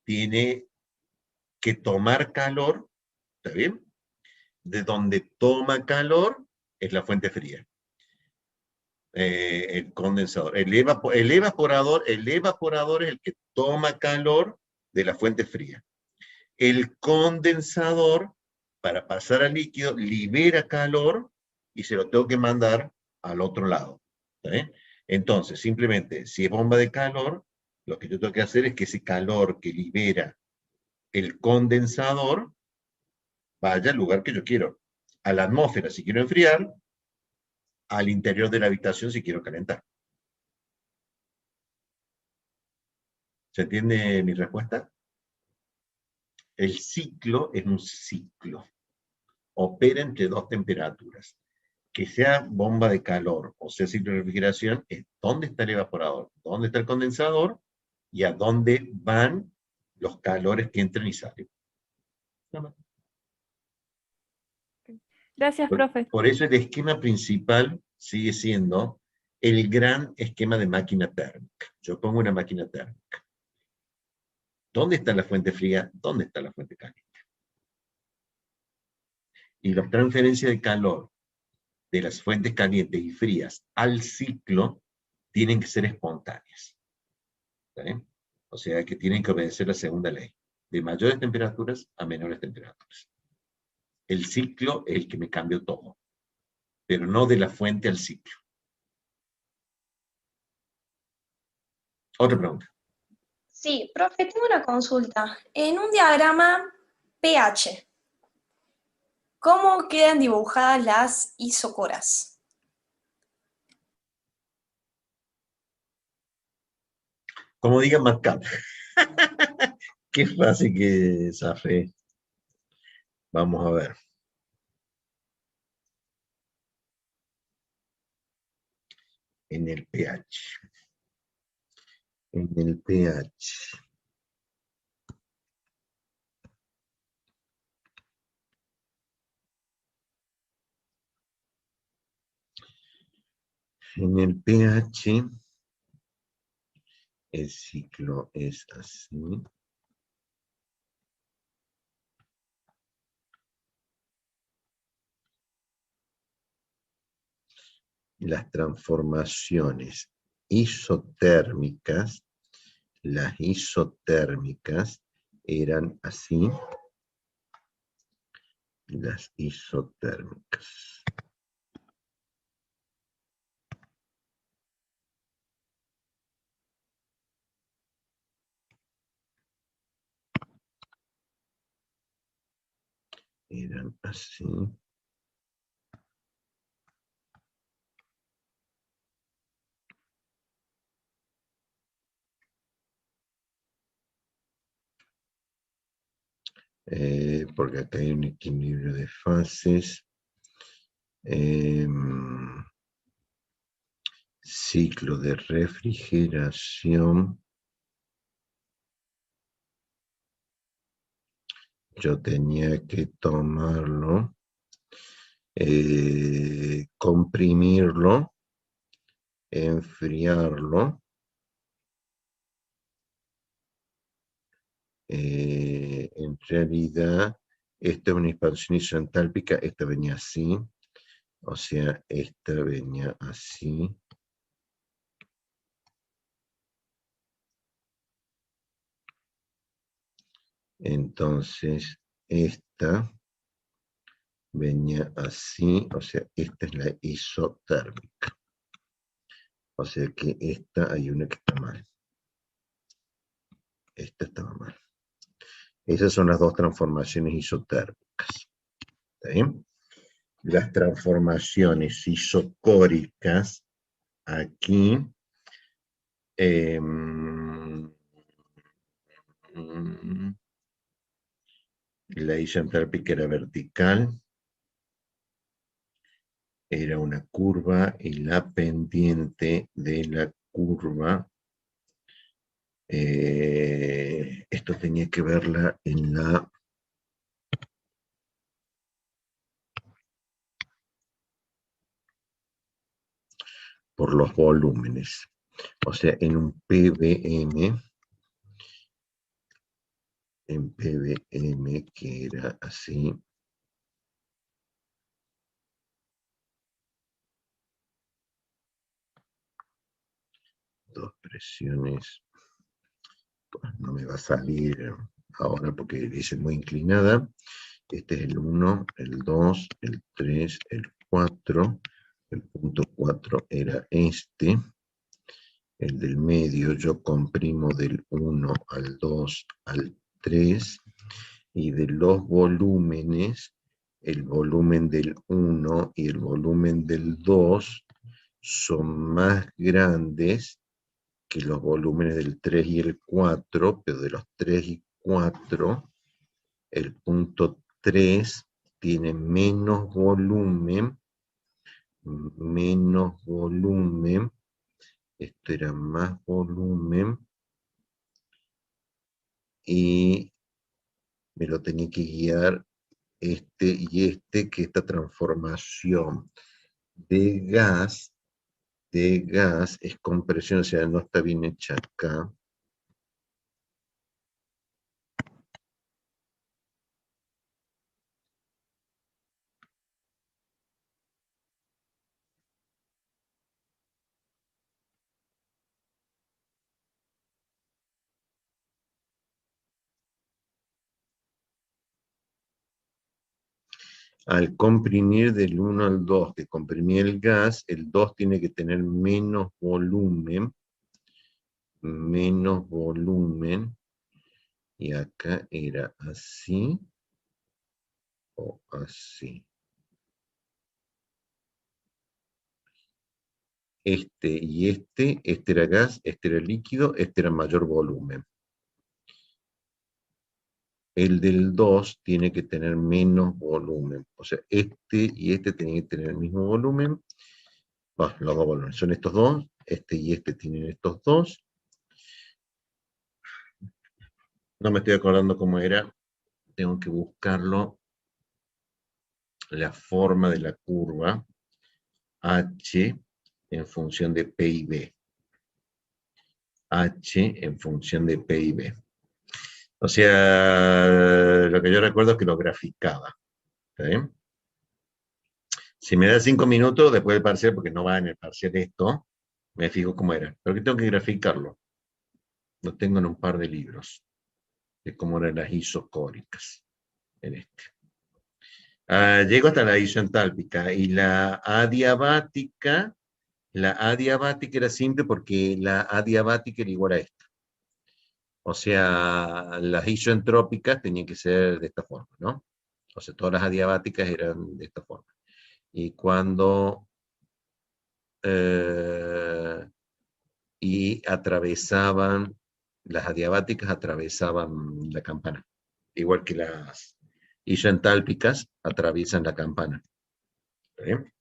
tiene que tomar calor, ¿está bien? De donde toma calor es la fuente fría. El condensador. El evaporador es el que toma calor de la fuente fría. El condensador, para pasar al líquido, libera calor y se lo tengo que mandar al otro lado. ¿Sí? Entonces, simplemente, si es bomba de calor, lo que yo tengo que hacer es que ese calor que libera el condensador vaya al lugar que yo quiero. A la atmósfera si quiero enfriar, al interior de la habitación si quiero calentar. ¿Se entiende mi respuesta? El ciclo es un ciclo. Opera entre dos temperaturas. Que sea bomba de calor o sea ciclo de refrigeración, es dónde está el evaporador, dónde está el condensador y a dónde van los calores que entran y salen. Gracias, profe. Por eso el esquema principal sigue siendo el gran esquema de máquina térmica. Yo pongo una máquina térmica. ¿Dónde está la fuente fría? ¿Dónde está la fuente caliente? Y la transferencia de calor de las fuentes calientes y frías al ciclo tienen que ser espontáneas. ¿Sí? O sea que tienen que obedecer la segunda ley, de mayores temperaturas a menores temperaturas. El ciclo es el que me cambia todo, pero no de la fuente al ciclo. Otra pregunta. Sí, profe, tengo una consulta. En un diagrama pH, ¿cómo quedan dibujadas las isocoras? Como diga Macap. Qué fácil que zafé. Vamos a ver. En el pH. En el pH. En el pH, el ciclo es así. Las transformaciones isotérmicas, las isotérmicas eran así. Las isotérmicas. Eran así. porque acá hay un equilibrio de fases. Ciclo de refrigeración. Yo tenía que tomarlo, comprimirlo, enfriarlo. En realidad, esta es una expansión isentálpica, esta venía así, o sea, esta venía así. Entonces, esta venía así, o sea, esta es la isotérmica. O sea que esta hay una que está mal. Esta estaba mal. Esas son las dos transformaciones isotérmicas. ¿Está bien? Las transformaciones isocóricas aquí la isentérpica era vertical, era una curva y la pendiente de la curva, esto tenía que verla en la por los volúmenes, o sea, en un PBM, en PBM que era así, dos presiones, pues no me va a salir ahora porque dice muy inclinada. Este es el 1, el 2, el 3, el 4, el punto 4 era este, el del medio yo comprimo del 1 al 2 al 3, y de los volúmenes, el volumen del 1 y el volumen del 2 son más grandes que los volúmenes del 3 y el 4, pero de los 3 y 4, el punto 3 tiene menos volumen, esto era más volumen, y me lo tenía que guiar este y este, que esta transformación de gas es compresión, o sea, no está bien hecha acá. Al comprimir del 1 al 2, que comprimí el gas, el 2 tiene que tener menos volumen, y acá era así o así. Este y este era gas, este era líquido, este era mayor volumen. El del 2 tiene que tener menos volumen. O sea, este y este tienen que tener el mismo volumen. Los dos volúmenes son estos dos. Este y este tienen estos dos. No me estoy acordando cómo era. Tengo que buscarlo. La forma de la curva H en función de P y B. H en función de P y B. O sea, lo que yo recuerdo es que lo graficaba. ¿Está bien? Si me da 5 minutos después del parcial, porque no va en el parcial esto, me fijo cómo era. Pero que tengo que graficarlo. Lo tengo en un par de libros, de cómo eran las isocóricas en este. Llego hasta la isentálpica, y la adiabática era simple porque la adiabática era igual a esta. O sea, las isoentrópicas tenían que ser de esta forma, ¿no? O sea, todas las adiabáticas eran de esta forma. Y cuando y atravesaban, las adiabáticas atravesaban la campana. igual que las isoentálpicas, atraviesan la campana. ¿Está bien?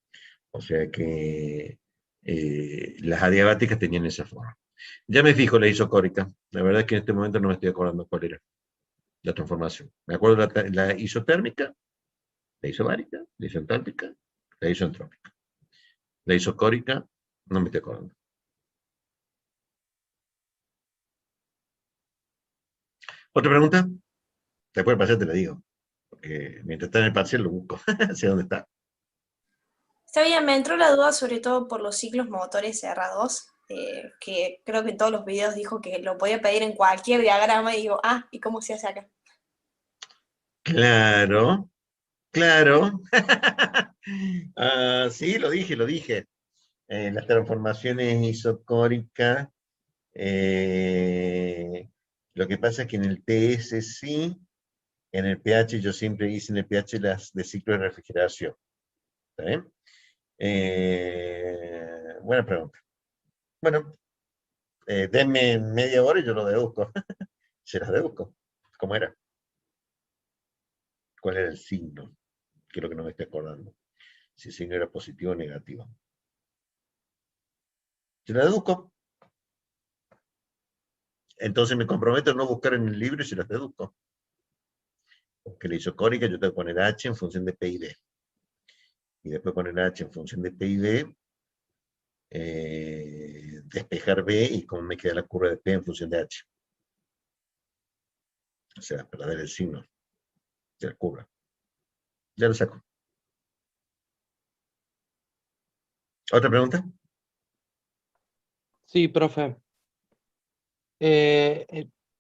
O sea que las adiabáticas tenían esa forma. Ya me fijo la isocórica. La verdad es que en este momento no me estoy acordando cuál era la transformación. Me acuerdo la isotérmica, la isobárica, la isoentálpica, la isoentrópica. La isocórica, no me estoy acordando. ¿Otra pregunta? Después del parcial te la digo. Porque mientras está en el parcial lo busco. Sé dónde está. Está bien, me entró la duda sobre todo por los ciclos motores cerrados, que creo que en todos los videos dijo que lo podía pedir en cualquier diagrama y digo, ¿y cómo se hace acá? Claro, claro. Sí, lo dije. Las transformaciones isocóricas, lo que pasa es que en el TS sí, en el pH yo siempre hice en el pH las de ciclo de refrigeración. ¿Está bien? Buena pregunta. Bueno, denme media hora y yo lo deduzco. Se las deduzco. ¿Cómo era? ¿Cuál era el signo? Que es lo que no me estoy acordando. Si el signo era positivo o negativo. Se las deduzco. Entonces me comprometo a no buscar en el libro y se las deduzco. Porque la isocórica yo tengo que poner H en función de P y D. Y después poner H en función de P y D, despejar B y cómo me queda la curva de P en función de H. O sea, perder el signo de la curva. Ya lo saco. ¿Otra pregunta? Sí, profe.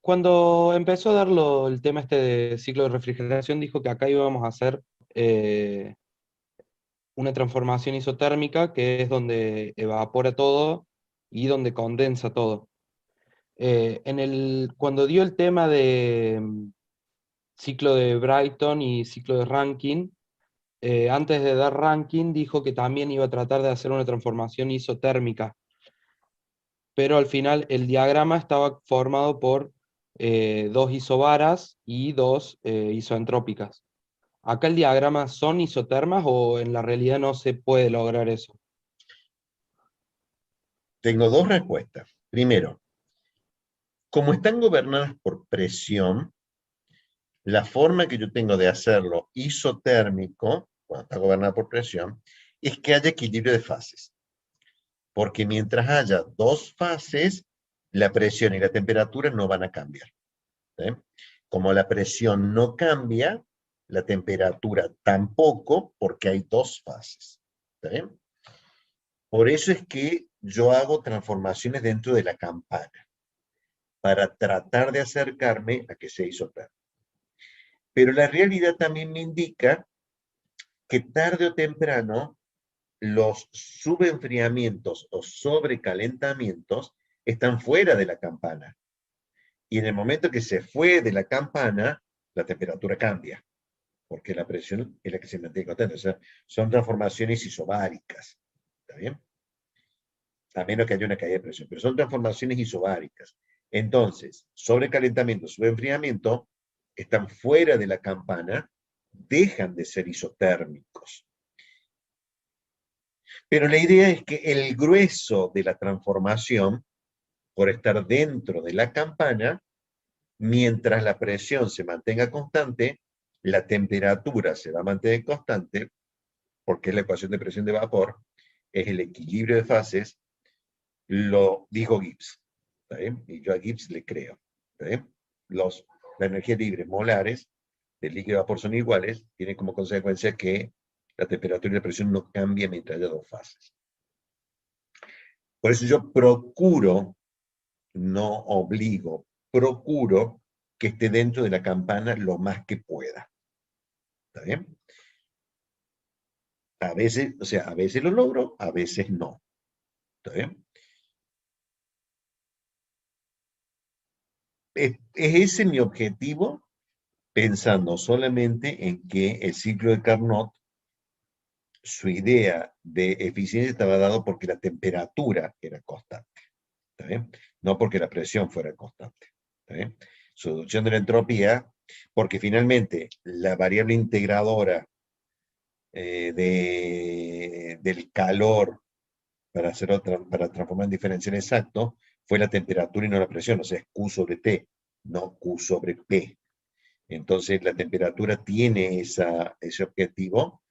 Cuando empezó a darlo el tema este de ciclo de refrigeración, dijo que acá íbamos a hacer una transformación isotérmica, que es donde evapora todo y donde condensa todo. Cuando dio el tema de ciclo de Brighton y ciclo de Rankine, antes de dar Rankine dijo que también iba a tratar de hacer una transformación isotérmica, pero al final el diagrama estaba formado por dos isobaras y dos isoentrópicas. ¿Acá el diagrama son isotermas o en la realidad no se puede lograr eso? Tengo dos respuestas. Primero, como están gobernadas por presión, la forma que yo tengo de hacerlo isotérmico, cuando está gobernada por presión, es que haya equilibrio de fases. Porque mientras haya dos fases, la presión y la temperatura no van a cambiar. ¿Sí? Como la presión no cambia, la temperatura tampoco, porque hay dos fases. ¿Sí? Por eso es que yo hago transformaciones dentro de la campana, para tratar de acercarme a que sea isotérmico. Pero la realidad también me indica que tarde o temprano los subenfriamientos o sobrecalentamientos están fuera de la campana. Y en el momento que se fue de la campana, la temperatura cambia, porque la presión es la que se mantiene constante. O sea, son transformaciones isobáricas. ¿Está bien? A menos que haya una caída de presión, pero son transformaciones isobáricas. Entonces, sobrecalentamiento, subenfriamiento, están fuera de la campana, dejan de ser isotérmicos. Pero la idea es que el grueso de la transformación, por estar dentro de la campana, mientras la presión se mantenga constante, la temperatura se va a mantener constante, porque es la ecuación de presión de vapor, es el equilibrio de fases, lo dijo Gibbs. ¿Está bien? Y yo a Gibbs le creo. ¿Está bien? La energía libre molares del líquido de vapor son iguales, tiene como consecuencia que la temperatura y la presión no cambian mientras haya dos fases. Por eso yo procuro, no obligo, procuro que esté dentro de la campana lo más que pueda. ¿Está bien? A veces, o sea, a veces lo logro, a veces no. ¿Está bien? Es ese mi objetivo, pensando solamente en que el ciclo de Carnot, su idea de eficiencia estaba dado porque la temperatura era constante. ¿Está bien? No porque la presión fuera constante. ¿Está bien? Su reducción de la entropía Porque finalmente la variable integradora del calor para transformar en diferencial exacto fue la temperatura y no la presión, o sea, es Q sobre T, no Q sobre P. Entonces la temperatura tiene ese objetivo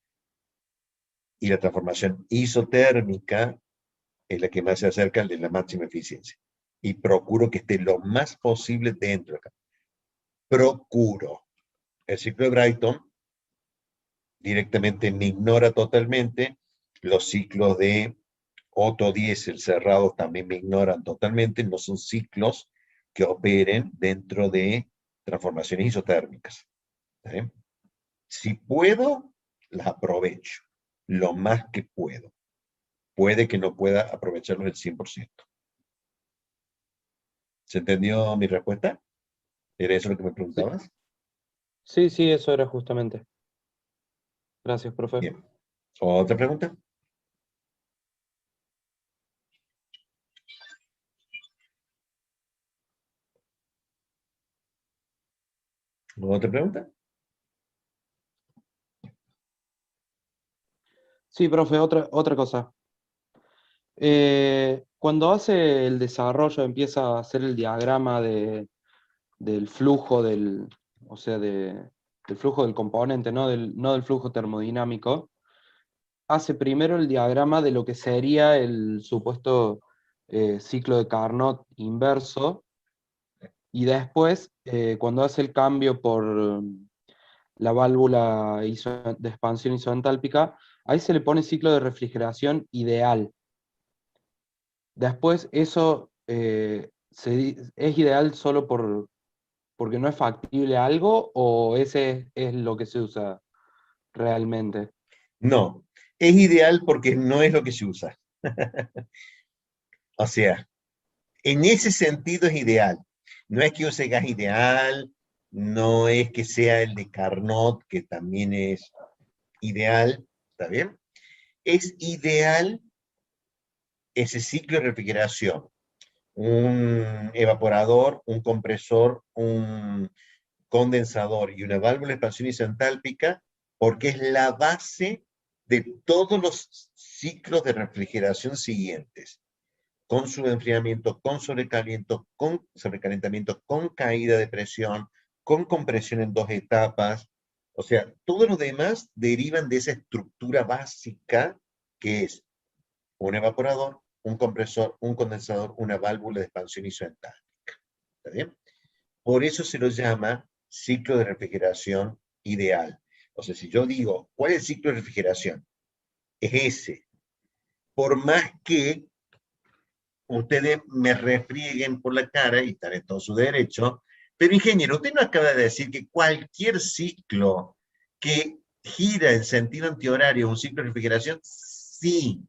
y la transformación isotérmica es la que más se acerca al de la máxima eficiencia. Y procuro que esté lo más posible dentro de acá. Procuro. El ciclo de Brayton directamente me ignora totalmente. Los ciclos de Otto Diesel cerrados también me ignoran totalmente. No son ciclos que operen dentro de transformaciones isotérmicas. ¿Sí? Si puedo, las aprovecho lo más que puedo. Puede que no pueda aprovecharlos el 100%. ¿Se entendió mi respuesta? ¿Era eso lo que me preguntabas? Sí, sí, eso era justamente. Gracias, profe. Bien. ¿Otra pregunta? ¿Otra pregunta? Sí, profe, otra cosa. Cuando hace el desarrollo, empieza a hacer el diagrama del flujo o sea, del flujo del componente, no del flujo termodinámico, hace primero el diagrama de lo que sería el supuesto ciclo de Carnot inverso, y después, cuando hace el cambio por la válvula de expansión isoentálpica, ahí se le pone ciclo de refrigeración ideal. Después, eso es ideal solo porque no es factible algo, o ese es lo que se usa realmente. No, es ideal porque no es lo que se usa. O sea, en ese sentido es ideal. No es que use gas ideal, no es que sea el de Carnot, que también es ideal, ¿está bien? Es ideal ese ciclo de refrigeración. Un evaporador, un compresor, un condensador y una válvula de expansión isentálpica, porque es la base de todos los ciclos de refrigeración siguientes, con subenfriamiento, con sobrecalentamiento, con caída de presión, con compresión en 2 etapas. O sea, todos los demás derivan de esa estructura básica que es un evaporador, un compresor, un condensador, una válvula de expansión isoentálpica. ¿Está bien? Por eso se lo llama ciclo de refrigeración ideal. O sea, si yo digo, ¿cuál es el ciclo de refrigeración? Es ese. Por más que ustedes me refrieguen por la cara, y están en todo su derecho, pero ingeniero, usted no acaba de decir que cualquier ciclo que gira en sentido antihorario es un ciclo de refrigeración. Sí,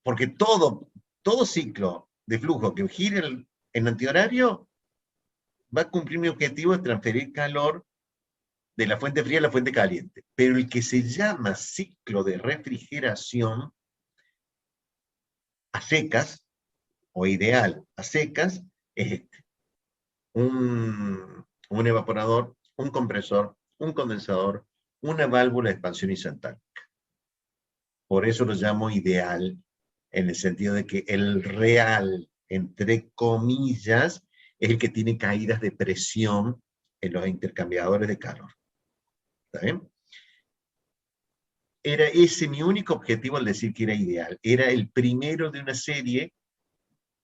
porque todo ciclo de flujo que gire en antihorario va a cumplir mi objetivo de transferir calor de la fuente fría a la fuente caliente. Pero el que se llama ciclo de refrigeración a secas, o ideal a secas, es este. Un evaporador, un compresor, un condensador, una válvula de expansión isentálpica. Por eso lo llamo ideal, en el sentido de que el real, entre comillas, es el que tiene caídas de presión en los intercambiadores de calor. ¿Está bien? Era ese mi único objetivo al decir que era ideal. Era el primero de una serie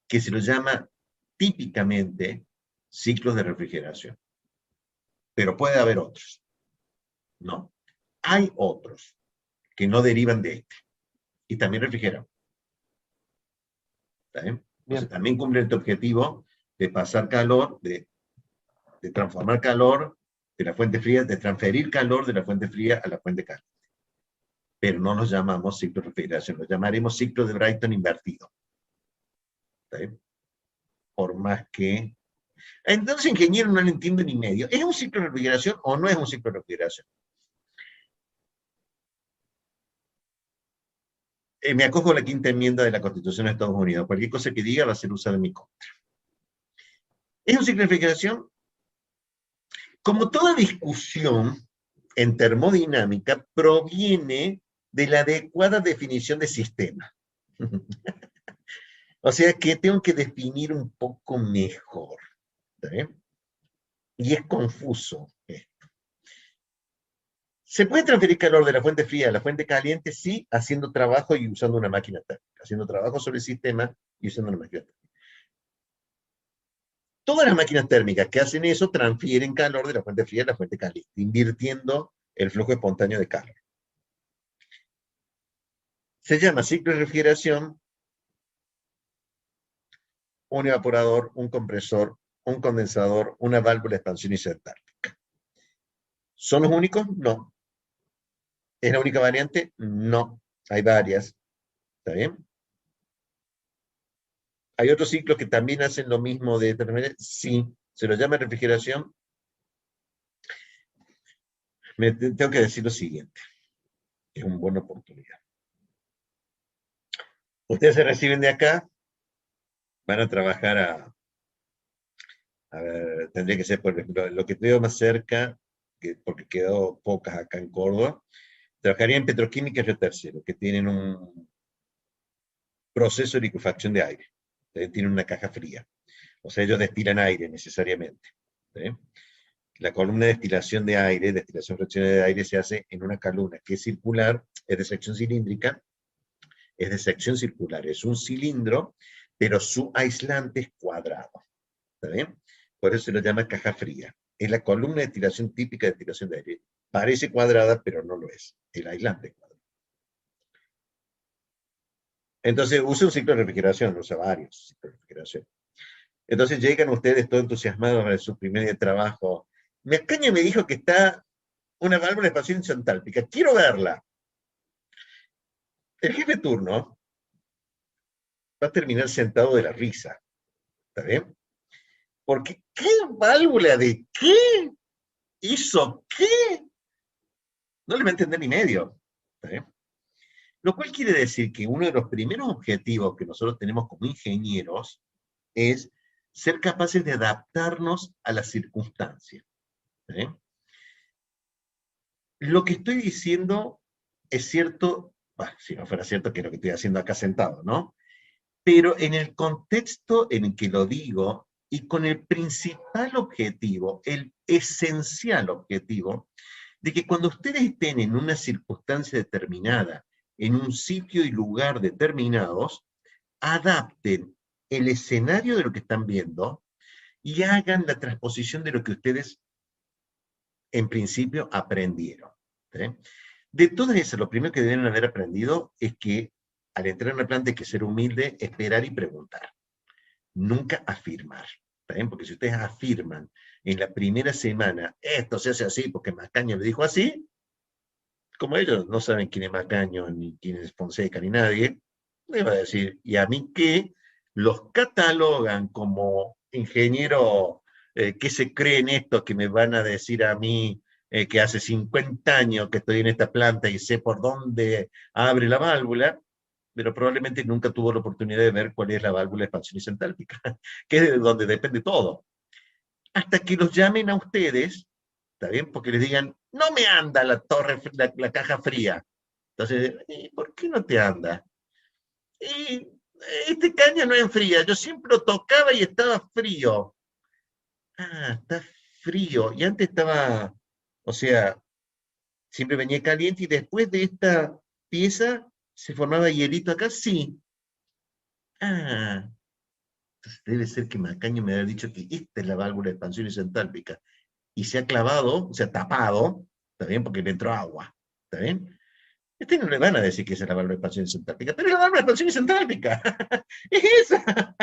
que se lo llama típicamente ciclos de refrigeración. Pero puede haber otros. ¿No? Hay otros que no derivan de este. Y también refrigeran. ¿Está bien? Entonces también cumple este objetivo de pasar calor, de transformar calor de la fuente fría, de transferir calor de la fuente fría a la fuente caliente. Pero no los llamamos ciclo de refrigeración, los llamaremos ciclo de Brayton invertido. ¿Está bien? Por más que... Entonces, ingeniero, no lo entiendo ni medio. ¿Es un ciclo de refrigeración o no es un ciclo de refrigeración? Me acojo a la 5ª enmienda de la Constitución de Estados Unidos. Cualquier cosa que diga va a ser usada en mi contra. ¿Es un ciclo de refrigeración? Como toda discusión en termodinámica proviene de la adecuada definición de sistema. O sea que tengo que definir un poco mejor. ¿Está bien? Y es confuso esto. ¿Se puede transferir calor de la fuente fría a la fuente caliente? Sí, haciendo trabajo y usando una máquina térmica. Haciendo trabajo sobre el sistema y usando una máquina térmica. Todas las máquinas térmicas que hacen eso transfieren calor de la fuente fría a la fuente caliente, invirtiendo el flujo espontáneo de calor. Se llama ciclo de refrigeración, un evaporador, un compresor, un condensador, una válvula de expansión isentártica. ¿Son los únicos? No. ¿Es la única variante? No. Hay varias. ¿Está bien? ¿Hay otros ciclos que también hacen lo mismo de esta manera? Sí. ¿Se lo llama refrigeración? Tengo que decir lo siguiente. Es una buena oportunidad. Ustedes se reciben de acá, van a trabajar a ver, tendría que ser, por ejemplo, lo que veo más cerca, porque quedó pocas acá en Córdoba, trabajaría en Petroquímica Río Tercero, que tienen un proceso de liquefacción de aire. Tienen una caja fría. O sea, ellos destilan aire necesariamente. ¿Sí? La columna de destilación de aire, destilación fraccionada de aire, se hace en una columna que es circular, es de sección cilíndrica, es de sección circular, es un cilindro, pero su aislante es cuadrado. ¿Está bien? Por eso se lo llama caja fría. Es la columna de destilación típica de destilación de aire. Parece cuadrada, pero no lo es. El aislante es cuadrado. Entonces, usa un ciclo de refrigeración, usa varios ciclos de refrigeración. Entonces llegan ustedes todos entusiasmados en su primer día de trabajo. Mecaña me dijo que está una válvula de expansión isentártica. Quiero verla. El jefe de turno va a terminar sentado de la risa. ¿Está bien? Porque, ¿qué válvula de qué? ¿Hizo qué? No le va a entender ni medio. ¿Está bien? Lo cual quiere decir que uno de los primeros objetivos que nosotros tenemos como ingenieros es ser capaces de adaptarnos a las circunstancias. ¿Sí? Lo que estoy diciendo es cierto, bueno, si no fuera cierto que es lo que estoy haciendo acá sentado, ¿no? Pero en el contexto en el que lo digo, y con el principal objetivo, el esencial objetivo, de que cuando ustedes estén en una circunstancia determinada, en un sitio y lugar determinados, adapten el escenario de lo que están viendo y hagan la transposición de lo que ustedes en principio aprendieron. ¿Sí? De todas esas, lo primero que deben haber aprendido es que al entrar en una planta hay que ser humilde, esperar y preguntar. Nunca afirmar. ¿Sí? Porque si ustedes afirman en la primera semana, esto se hace así porque Macaño le dijo así, como ellos no saben quién es Macaño, ni quién es Fonseca, ni nadie, les va a decir, ¿y a mí qué? Los catalogan como ingeniero que se creen esto que me van a decir a mí que hace 50 años que estoy en esta planta y sé por dónde abre la válvula, pero probablemente nunca tuvo la oportunidad de ver cuál es la válvula de expansión isentártica, que es de donde depende todo. Hasta que los llamen a ustedes, ¿está bien? Porque les digan, no me anda la torre, la caja fría. Entonces, ¿por qué no te anda? Y este caño no enfría, yo siempre lo tocaba y estaba frío. Ah, está frío. Y antes estaba, o sea, siempre venía caliente y después de esta pieza se formaba hielito acá, sí. Ah, entonces debe ser que Macaño me había dicho que esta es la válvula de expansión isentártica. Y se ha clavado, se ha tapado, ¿está bien? Porque le entró agua, ¿está bien? No le van a decir que esa es la válvula de expansión isentártica, pero es la válvula de expansión isentártica. Es esa.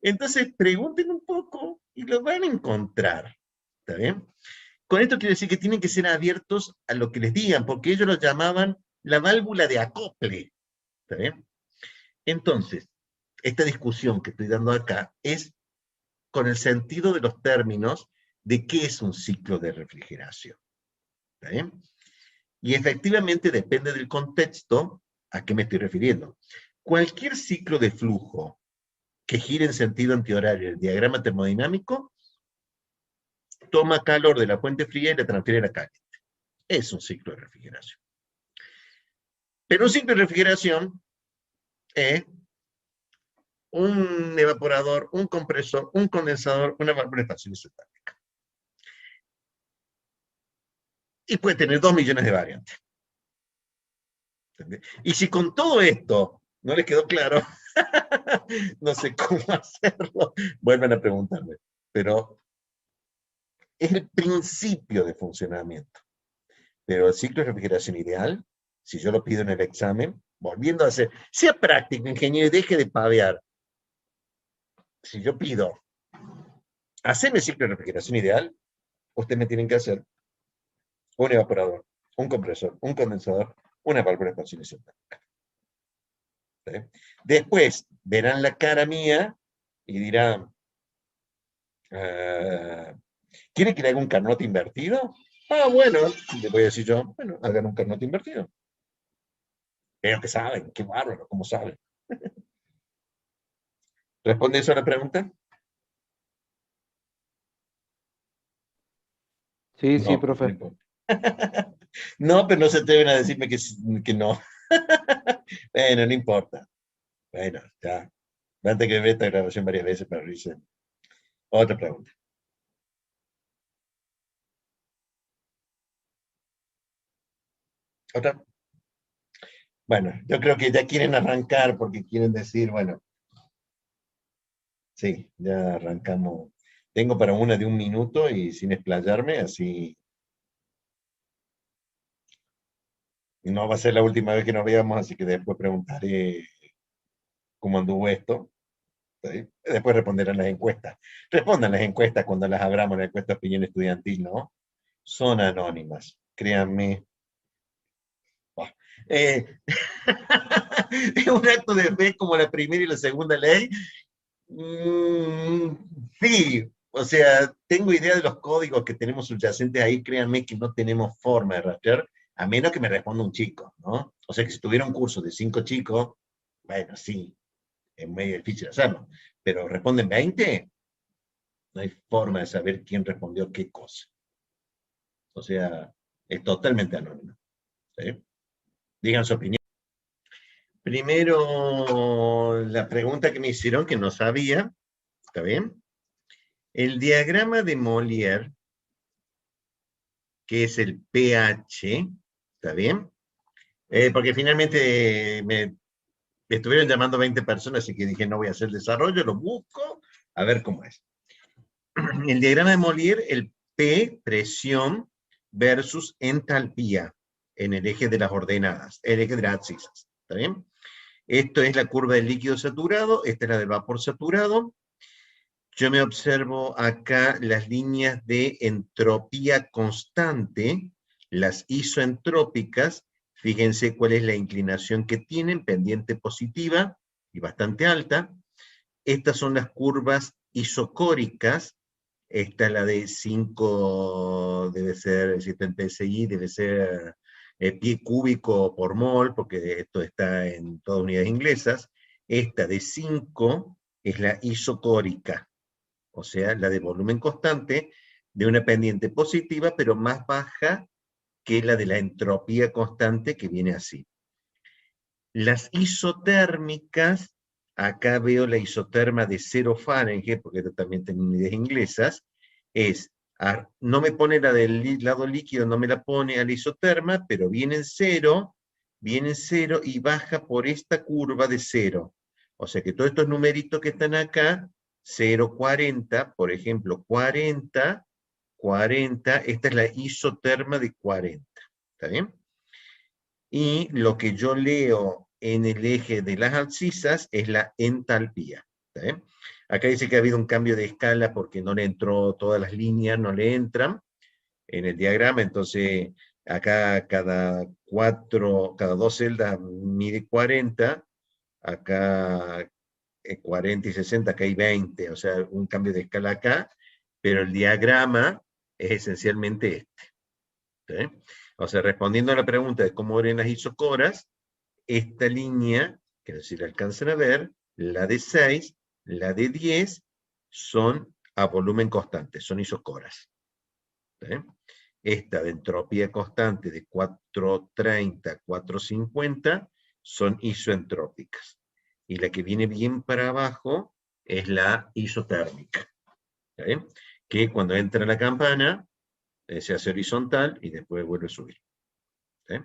Entonces pregunten un poco y lo van a encontrar, ¿está bien? Con esto quiere decir que tienen que ser abiertos a lo que les digan, porque ellos lo llamaban la válvula de acople, ¿está bien? Entonces, esta discusión que estoy dando acá es con el sentido de los términos de qué es un ciclo de refrigeración. ¿Está bien? Y efectivamente depende del contexto a qué me estoy refiriendo. Cualquier ciclo de flujo que gire en sentido antihorario el diagrama termodinámico toma calor de la fuente fría y la transfiere a la caliente. Es un ciclo de refrigeración. Pero un ciclo de refrigeración es un evaporador, un compresor, un condensador, una válvula de expansión isotérmica. Y puede tener 2 millones de variantes. ¿Entendés? Y si con todo esto no les quedó claro, no sé cómo hacerlo, vuelvan a preguntarme. Pero es el principio de funcionamiento. Pero el ciclo de refrigeración ideal, si yo lo pido en el examen, volviendo a hacer, sea práctico, ingeniero, y deje de pavear. Si yo pido, hacerme ciclo de refrigeración ideal, ustedes me tienen que hacer un evaporador, un compresor, un condensador, una válvula de expansión isotérmica. ¿Sí? Después verán la cara mía y dirán, ¿quiere que le haga un Carnot invertido? Ah, bueno, le voy a decir yo, bueno, hagan un Carnot invertido. Pero que saben, qué bárbaro, ¿cómo saben? ¿Responde eso a la pregunta? Sí, sí, No, no profe. importa. No, pero no se atreven a decirme que no. Bueno, no importa. Bueno, ya. Antes que ver esta grabación varias veces para reírse. Otra pregunta. ¿Otra? Bueno, yo creo que ya quieren arrancar porque quieren decir, bueno, sí, ya arrancamos. Tengo para una de 1 minuto y sin explayarme, así no va a ser la última vez que nos veamos, así que después preguntaré cómo anduvo esto. ¿Sí? Después responderán las encuestas. Respondan las encuestas cuando las abramos, la encuesta de opinión estudiantil, ¿no? Son anónimas, créanme. Es un acto de fe como la primera y la segunda ley. Sí, o sea, tengo idea de los códigos que tenemos subyacentes ahí, créanme que no tenemos forma de rastrear, a menos que me responda un chico, ¿no? O sea que si tuviera un curso de 5 chicos, bueno, sí, es muy difícil hacerlo, pero responden 20, no hay forma de saber quién respondió qué cosa. O sea, es totalmente anónimo. ¿Sí? Digan su opinión. Primero, la pregunta que me hicieron, que no sabía, ¿está bien? El diagrama de Molière, que es el pH, ¿está bien? Porque finalmente me estuvieron llamando 20 personas, así que dije, no voy a hacer desarrollo, lo busco, a ver cómo es. El diagrama de Molière, el P, presión, versus entalpía, en el eje de las ordenadas, el eje de las abscisas, ¿está bien? Esto es la curva del líquido saturado, esta es la del vapor saturado. Yo me observo acá las líneas de entropía constante, las isoentrópicas. Fíjense cuál es la inclinación que tienen, pendiente positiva y bastante alta. Estas son las curvas isocóricas. Esta es la de 5, debe ser 7 PSI, debe ser pie cúbico por mol, porque esto está en todas unidades inglesas. Esta de 5 es la isocórica, o sea, la de volumen constante, de una pendiente positiva, pero más baja que la de la entropía constante, que viene así. Las isotérmicas, acá veo la isoterma de 0 Fahrenheit, porque esto también tiene unidades inglesas, es, no me pone la del lado líquido, no me la pone a la isoterma, pero viene en 0 y baja por esta curva de 0. O sea que todos estos numeritos que están acá, 0, 40, por ejemplo, 40, 40, esta es la isoterma de 40, ¿está bien? Y lo que yo leo en el eje de las abscisas es la entalpía, ¿está bien? Acá dice que ha habido un cambio de escala porque no le entró todas las líneas, no le entran en el diagrama, entonces acá cada 2 celdas mide 40, acá 40 y 60, acá hay 20, o sea, un cambio de escala acá, pero el diagrama es esencialmente este. ¿Sí? O sea, respondiendo a la pregunta de cómo ven las isocoras, esta línea, que no sé si la alcanzan a ver, la de 6, la de 10, son a volumen constante, son isocoras. ¿sí? Esta de entropía constante de 430, 450 son isoentrópicas. Y la que viene bien para abajo es la isotérmica, ¿sí? Que cuando entra la campana se hace horizontal y después vuelve a subir, ¿sí?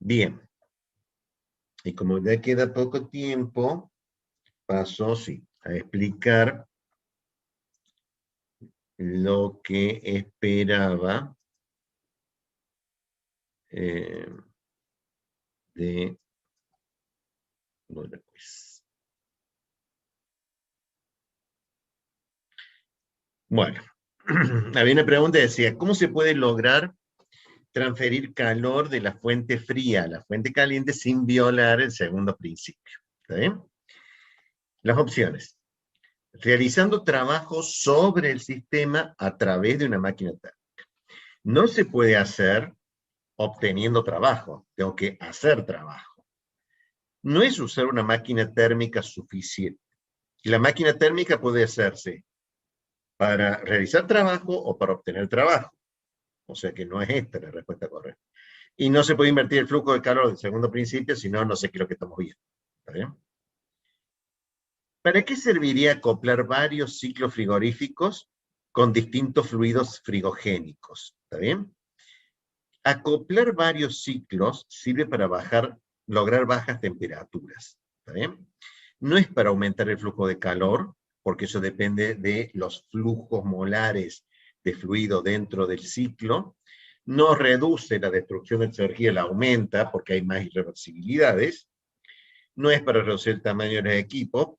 Bien. Y como ya queda poco tiempo, paso, sí, a explicar lo que esperaba de... Bueno, pues. Bueno, había una pregunta que decía, ¿cómo se puede lograr transferir calor de la fuente fría a la fuente caliente sin violar el segundo principio? ¿Está bien? Las opciones. Realizando trabajos sobre el sistema a través de una máquina térmica. No se puede hacer obteniendo trabajo, tengo que hacer trabajo. No es usar una máquina térmica suficiente. La máquina térmica puede hacerse para realizar trabajo o para obtener trabajo. O sea que no es esta la respuesta correcta. Y no se puede invertir el flujo de calor del segundo principio, si no, no sé qué es lo que estamos viendo. ¿Está bien? ¿Para qué serviría acoplar varios ciclos frigoríficos con distintos fluidos frigogénicos? ¿Está bien? Acoplar varios ciclos sirve para lograr bajas temperaturas. ¿Está bien? No es para aumentar el flujo de calor, porque eso depende de los flujos molares de fluido dentro del ciclo. No reduce la destrucción de energía, la aumenta porque hay más irreversibilidades. No es para reducir el tamaño de los equipos,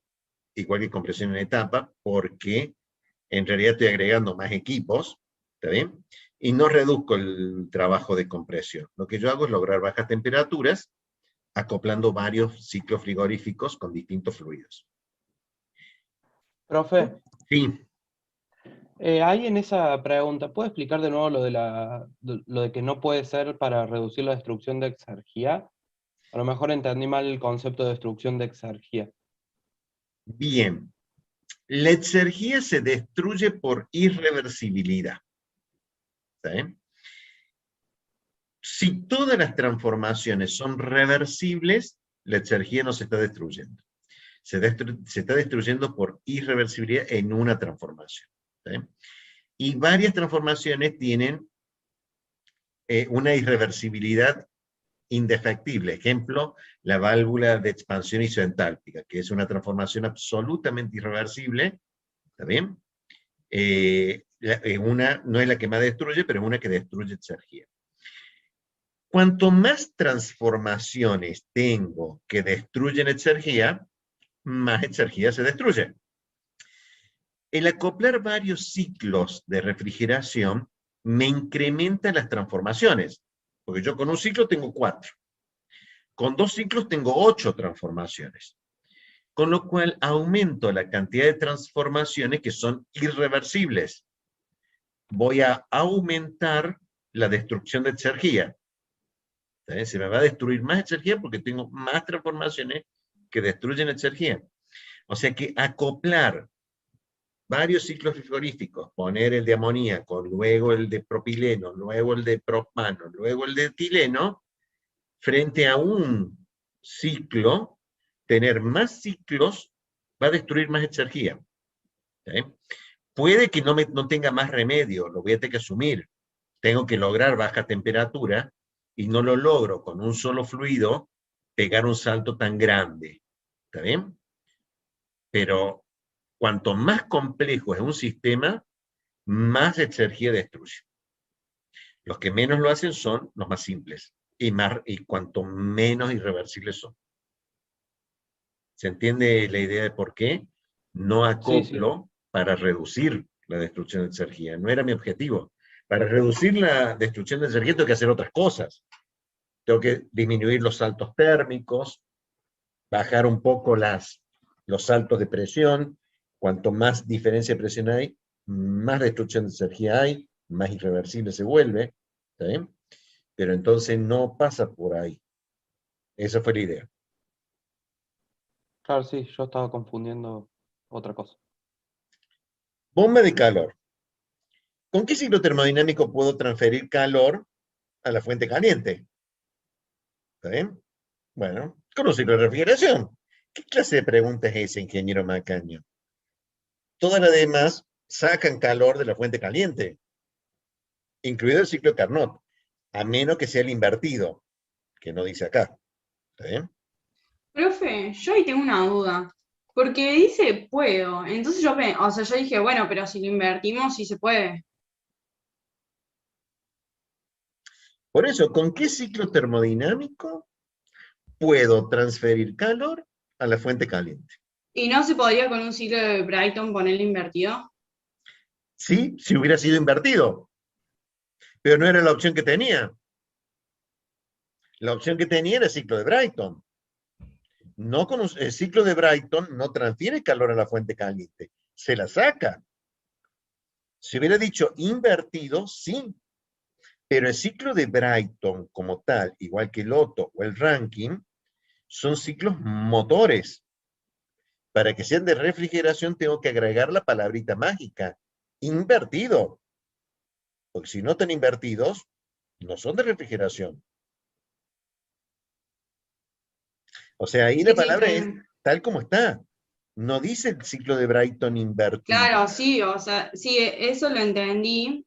igual que compresión en etapa, porque en realidad estoy agregando más equipos, ¿está bien? Y no reduzco el trabajo de compresión. Lo que yo hago es lograr bajas temperaturas acoplando varios ciclos frigoríficos con distintos fluidos. Profe, Sí. ahí en esa pregunta, ¿puede explicar de nuevo lo de que no puede ser para reducir la destrucción de exergía? A lo mejor entendí mal el concepto de destrucción de exergía. Bien. La exergía se destruye por irreversibilidad. ¿Está bien? Si todas las transformaciones son reversibles, la exergía no se está destruyendo. Se está destruyendo por irreversibilidad en una transformación. ¿Sí? Y varias transformaciones tienen una irreversibilidad indefectible. Ejemplo, la válvula de expansión isoentálpica, que es una transformación absolutamente irreversible. ¿Está bien? Una no es la que más destruye, pero es una que destruye exergía. Cuanto más transformaciones tengo que destruyen exergía, más exergía se destruye. El acoplar varios ciclos de refrigeración me incrementa las transformaciones, porque yo con un ciclo tengo 4. Con 2 ciclos tengo 8 transformaciones, con lo cual aumento la cantidad de transformaciones que son irreversibles. Voy a aumentar la destrucción de exergía. Se me va a destruir más exergía porque tengo más transformaciones que destruyen exergía. O sea que acoplar varios ciclos frigoríficos, poner el de amoníaco, luego el de propileno, luego el de propano, luego el de etileno, frente a un ciclo, tener más ciclos va a destruir más exergía. ¿Sí? Puede que no tenga más remedio, lo voy a tener que asumir. Tengo que lograr baja temperatura y no lo logro con un solo fluido pegar un salto tan grande. ¿Está bien? Pero cuanto más complejo es un sistema, más exergía destruye. Los que menos lo hacen son los más simples, y cuanto menos irreversibles son. ¿Se entiende la idea de por qué? No acoplo para reducir la destrucción de exergía. No era mi objetivo. Para reducir la destrucción de exergía tengo que hacer otras cosas. Tengo que disminuir los saltos térmicos, bajar un poco los saltos de presión. Cuanto más diferencia de presión hay, más destrucción de energía hay, más irreversible se vuelve. ¿Está bien? Pero entonces no pasa por ahí. Esa fue la idea. Claro, sí, yo estaba confundiendo otra cosa. Bomba de calor. ¿Con qué ciclo termodinámico puedo transferir calor a la fuente caliente? ¿Está bien? Bueno, con un ciclo de refrigeración. ¿Qué clase de pregunta es esa, ingeniero Macaño? Todas las demás sacan calor de la fuente caliente, incluido el ciclo de Carnot, a menos que sea el invertido, que no dice acá. ¿Está bien? Profe, yo ahí tengo una duda, porque dice puedo, entonces yo dije, bueno, pero si lo invertimos sí se puede. Por eso, ¿con qué ciclo termodinámico puedo transferir calor a la fuente caliente? ¿Y no se podría con un ciclo de Brighton ponerlo invertido? Sí, si hubiera sido invertido, pero no era la opción que tenía. La opción que tenía era el ciclo de Brighton. No con el ciclo de Brighton no transfiere calor a la fuente caliente, se la saca. Si hubiera dicho invertido, sí, pero el ciclo de Brighton como tal, igual que el Otto o el Rankine, son ciclos motores. Para que sean de refrigeración tengo que agregar la palabrita mágica, invertido. Porque si no están invertidos, no son de refrigeración. O sea, ahí la Sí, sí, palabra es tal como está. No dice el ciclo de Brighton invertido. claro, sí, o sea, sí, eso lo entendí,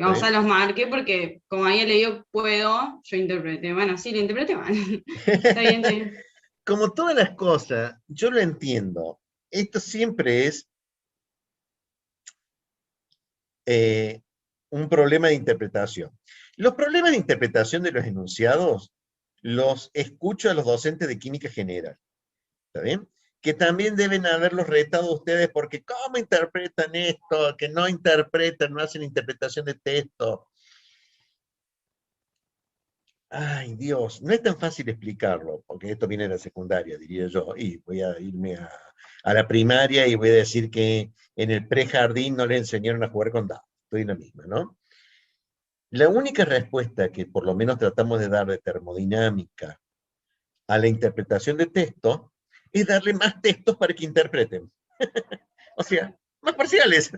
o sea, los marqué porque como había leído puedo, yo interpreté, bueno, sí, lo interpreté mal. Está bien, sí. Como todas las cosas, yo lo entiendo. Esto siempre es un problema de interpretación. Los problemas de interpretación de los enunciados los escucho a los docentes de química general. ¿Está bien? Que también deben haberlos retado ustedes porque ¿cómo interpretan esto? Que no interpretan, no hacen interpretación de texto. Ay, Dios, no es tan fácil explicarlo, porque esto viene de la secundaria, diría yo, y voy a irme a la primaria y voy a decir que en el prejardín no le enseñaron a jugar con dados. Estoy en la misma, ¿no? La única respuesta que por lo menos tratamos de dar de termodinámica a la interpretación de texto es darle más textos para que interpreten. O sea, más parciales.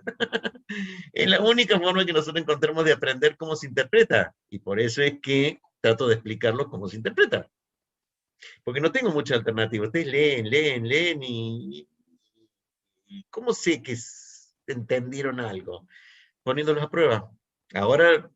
Es la única forma que nosotros encontramos de aprender cómo se interpreta. Y por eso es que trato de explicarlo cómo se interpreta. Porque no tengo mucha alternativa. Ustedes leen y ¿cómo sé que entendieron algo? Poniéndolos a prueba. Ahora,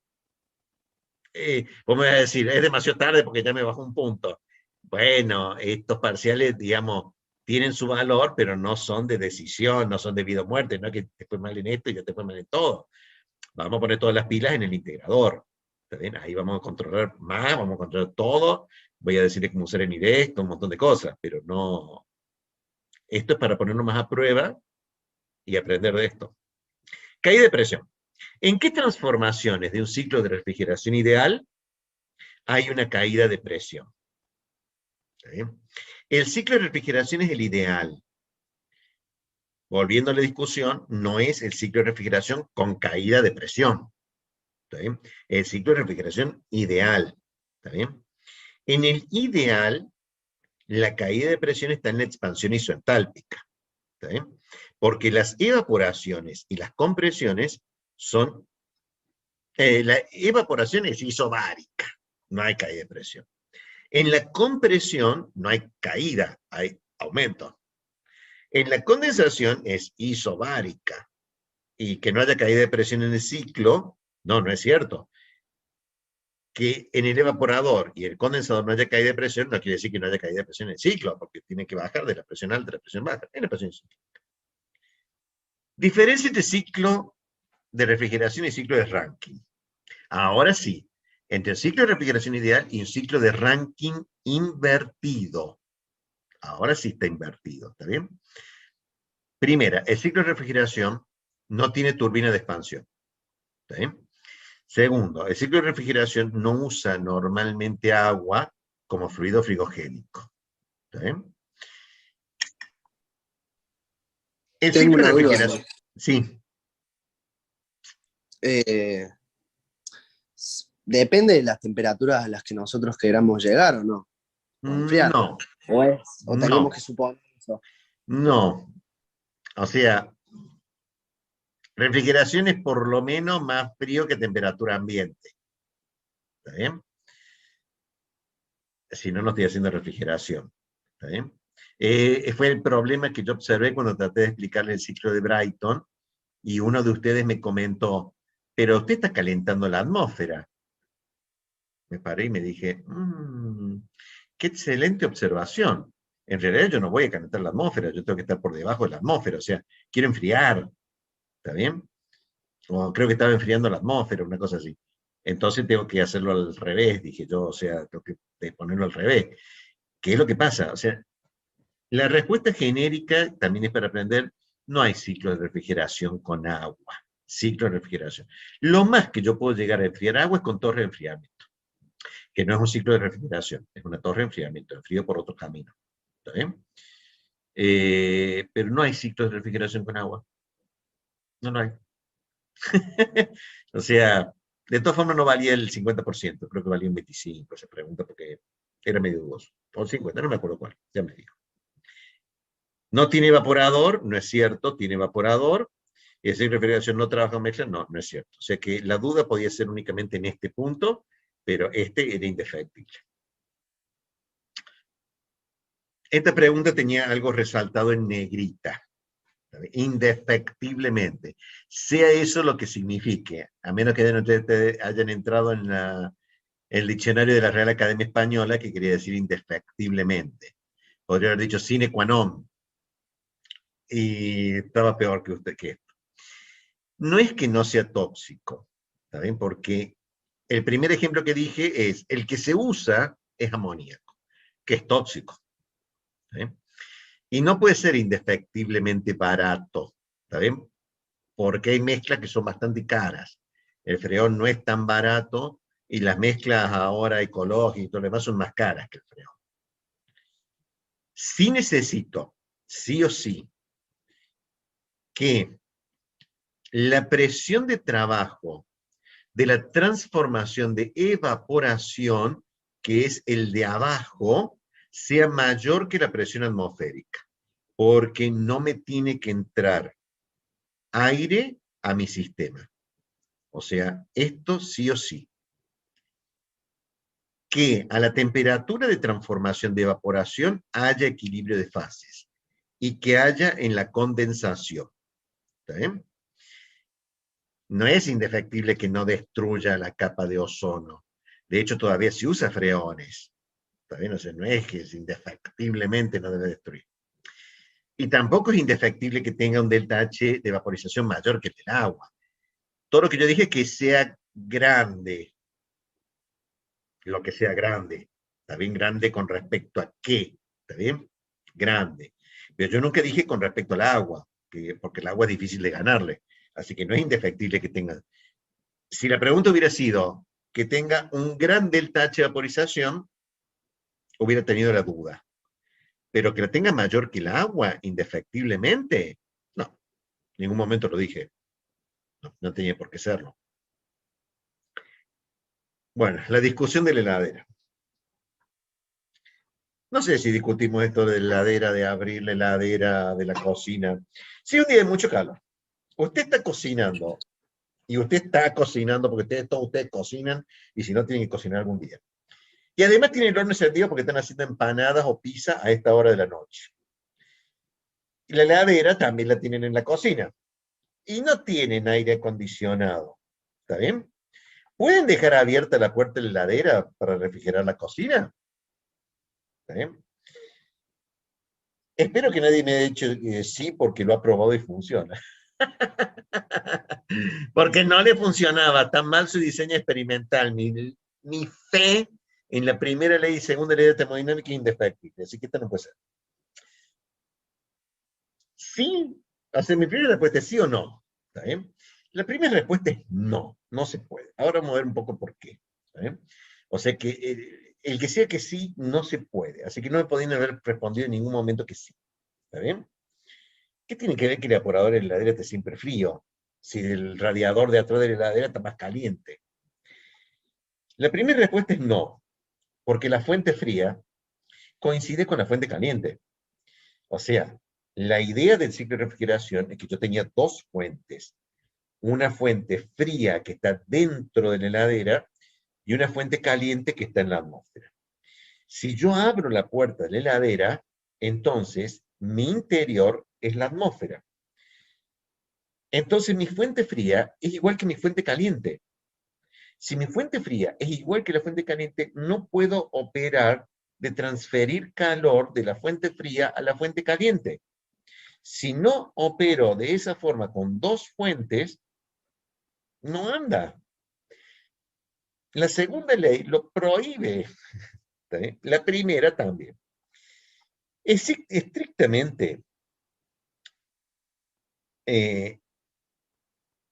vos me vas a decir, es demasiado tarde porque ya me bajó un punto. Bueno, estos parciales, digamos, tienen su valor, pero no son de decisión, no son de vida o muerte, no es que te fue mal en esto y ya te fue mal en todo. Vamos a poner todas las pilas en el integrador. ¿Está bien? Ahí vamos a controlar más, vamos a controlar todo. Voy a decirle cómo usar el directo, un montón de cosas, pero no. Esto es para ponernos más a prueba y aprender de esto. Caída de presión. ¿En qué transformaciones de un ciclo de refrigeración ideal hay una caída de presión? ¿Está bien? El ciclo de refrigeración es el ideal. Volviendo a la discusión, no es el ciclo de refrigeración con caída de presión. ¿Está bien? El ciclo de refrigeración ideal. ¿Está bien? En el ideal, la caída de presión está en la expansión isoentálpica. ¿Está bien? Porque las evaporaciones y las compresiones son... la evaporación es isobárica, no hay caída de presión. En la compresión no hay caída, hay aumento. En la condensación es isobárica. Y que no haya caída de presión en el ciclo, no es cierto. Que en el evaporador y el condensador no haya caída de presión, no quiere decir que no haya caída de presión en el ciclo, porque tiene que bajar de la presión alta a la presión baja, en la presión cíclica. Diferencia entre ciclo de refrigeración y ciclo de Rankine. Ahora sí, entre el ciclo de refrigeración ideal y un ciclo de Rankine invertido. Ahora sí está invertido, ¿está bien? Primera, el ciclo de refrigeración no tiene turbina de expansión. ¿Está bien? Segundo, el ciclo de refrigeración no usa normalmente agua como fluido frigogénico. ¿Está bien? El Tengo ciclo de una duda. refrigeración. Sí. Depende de las temperaturas a las que nosotros queramos llegar, ¿o no? O enfriar. No. ¿O teníamos que suponer eso? No. O sea, Refrigeración es por lo menos más frío que temperatura ambiente. ¿Está bien? Si no, no estoy haciendo refrigeración. ¿Está bien? Fue el problema que yo observé cuando traté de explicarle el ciclo de Brayton, y uno de ustedes me comentó, pero usted está calentando la atmósfera. Me paré y me dije, qué excelente observación. En realidad yo no voy a calentar la atmósfera, yo tengo que estar por debajo de la atmósfera, o sea, quiero enfriar. ¿Está bien? O creo que estaba enfriando la atmósfera, una cosa así. Entonces tengo que hacerlo al revés, dije yo, o sea, tengo que ponerlo al revés. ¿Qué es lo que pasa? O sea, la respuesta genérica también es para aprender, no hay ciclo de refrigeración con agua. Ciclo de refrigeración. Lo más que yo puedo llegar a enfriar agua es con torre de enfriamiento, que no es un ciclo de refrigeración, es una torre de enfriamiento, enfrío por otro camino. ¿Está bien? Pero no hay ciclo de refrigeración con agua. No lo hay. O sea, de todas formas no valía el 50%, creo que valía un 25%, se pregunta porque era medio dudoso. O 50%, no me acuerdo cuál, ya me dijo. No tiene evaporador, no es cierto, tiene evaporador. Esa refrigeración no trabaja con mezcla, no, no es cierto. O sea que la duda podía ser únicamente en este punto, pero este era indefectible. Esta pregunta tenía algo resaltado en negrita. Indefectiblemente. Sea eso lo que signifique, a menos que hayan entrado en el diccionario de la Real Academia Española, que quería decir indefectiblemente. Podría haber dicho sine qua non. Y estaba peor que usted que esto. No es que no sea tóxico, ¿está bien? Porque el primer ejemplo que dije es, el que se usa es amoníaco, que es tóxico. ¿Está bien? Y no puede ser indefectiblemente barato, ¿está bien? Porque hay mezclas que son bastante caras. El freón no es tan barato y las mezclas ahora ecológicas y todo lo demás son más caras que el freón. Sí necesito, sí o sí, que la presión de trabajo de la transformación de evaporación, que es el de abajo, sea mayor que la presión atmosférica, porque no me tiene que entrar aire a mi sistema. O sea, esto sí o sí. Que a la temperatura de transformación de evaporación haya equilibrio de fases y que haya en la condensación. ¿Está bien? No es indefectible que no destruya la capa de ozono. De hecho, todavía se usa freones. ¿Está bien? O sea, no es que es indefectiblemente no debe destruir. Y tampoco es indefectible que tenga un delta H de vaporización mayor que el del agua. Todo lo que yo dije es que sea grande, lo que sea grande. ¿Está bien? Grande con respecto a qué. ¿Está bien? Grande. Pero yo nunca dije con respecto al agua, porque el agua es difícil de ganarle. Así que no es indefectible que tenga. Si la pregunta hubiera sido que tenga un gran delta H de vaporización, hubiera tenido la duda. Pero que la tenga mayor que el agua, indefectiblemente, no. En ningún momento lo dije. No, no tenía por qué serlo. Bueno, la discusión de la heladera. No sé si discutimos esto de la heladera, de abrir la heladera de la cocina. Si un día hay mucho calor, usted está cocinando, y usted está cocinando porque todos ustedes cocinan, y si no, tienen que cocinar algún día. Y además tienen el horno encendido porque están haciendo empanadas o pizza a esta hora de la noche. Y la heladera también la tienen en la cocina. Y no tienen aire acondicionado. ¿Está bien? ¿Pueden dejar abierta la puerta de la heladera para refrigerar la cocina? ¿Está bien? Espero que nadie me haya dicho sí porque lo ha probado y funciona. Porque no le funcionaba tan mal su diseño experimental. Mi fe en la primera ley y segunda ley de termodinámica es indefectible. Así que esta no puede ser. Sí, o sea, mi primera respuesta es sí o no. ¿Está bien? La primera respuesta es no, no se puede. Ahora vamos a ver un poco por qué. ¿Está bien? O sea que el que sea que sí, no se puede. Así que no me podían haber respondido en ningún momento que sí. ¿Está bien? ¿Qué tiene que ver que el evaporador de la heladera esté siempre frío? Si el radiador de atrás de la heladera está más caliente. La primera respuesta es no, porque la fuente fría coincide con la fuente caliente. O sea, la idea del ciclo de refrigeración es que yo tenía dos fuentes, una fuente fría que está dentro de la heladera y una fuente caliente que está en la atmósfera. Si yo abro la puerta de la heladera, entonces mi interior es la atmósfera. Entonces mi fuente fría es igual que mi fuente caliente. Si mi fuente fría es igual que la fuente caliente, no puedo operar de transferir calor de la fuente fría a la fuente caliente. Si no opero de esa forma con dos fuentes, no anda. La segunda ley lo prohíbe. ¿Sí? La primera también. Estrictamente,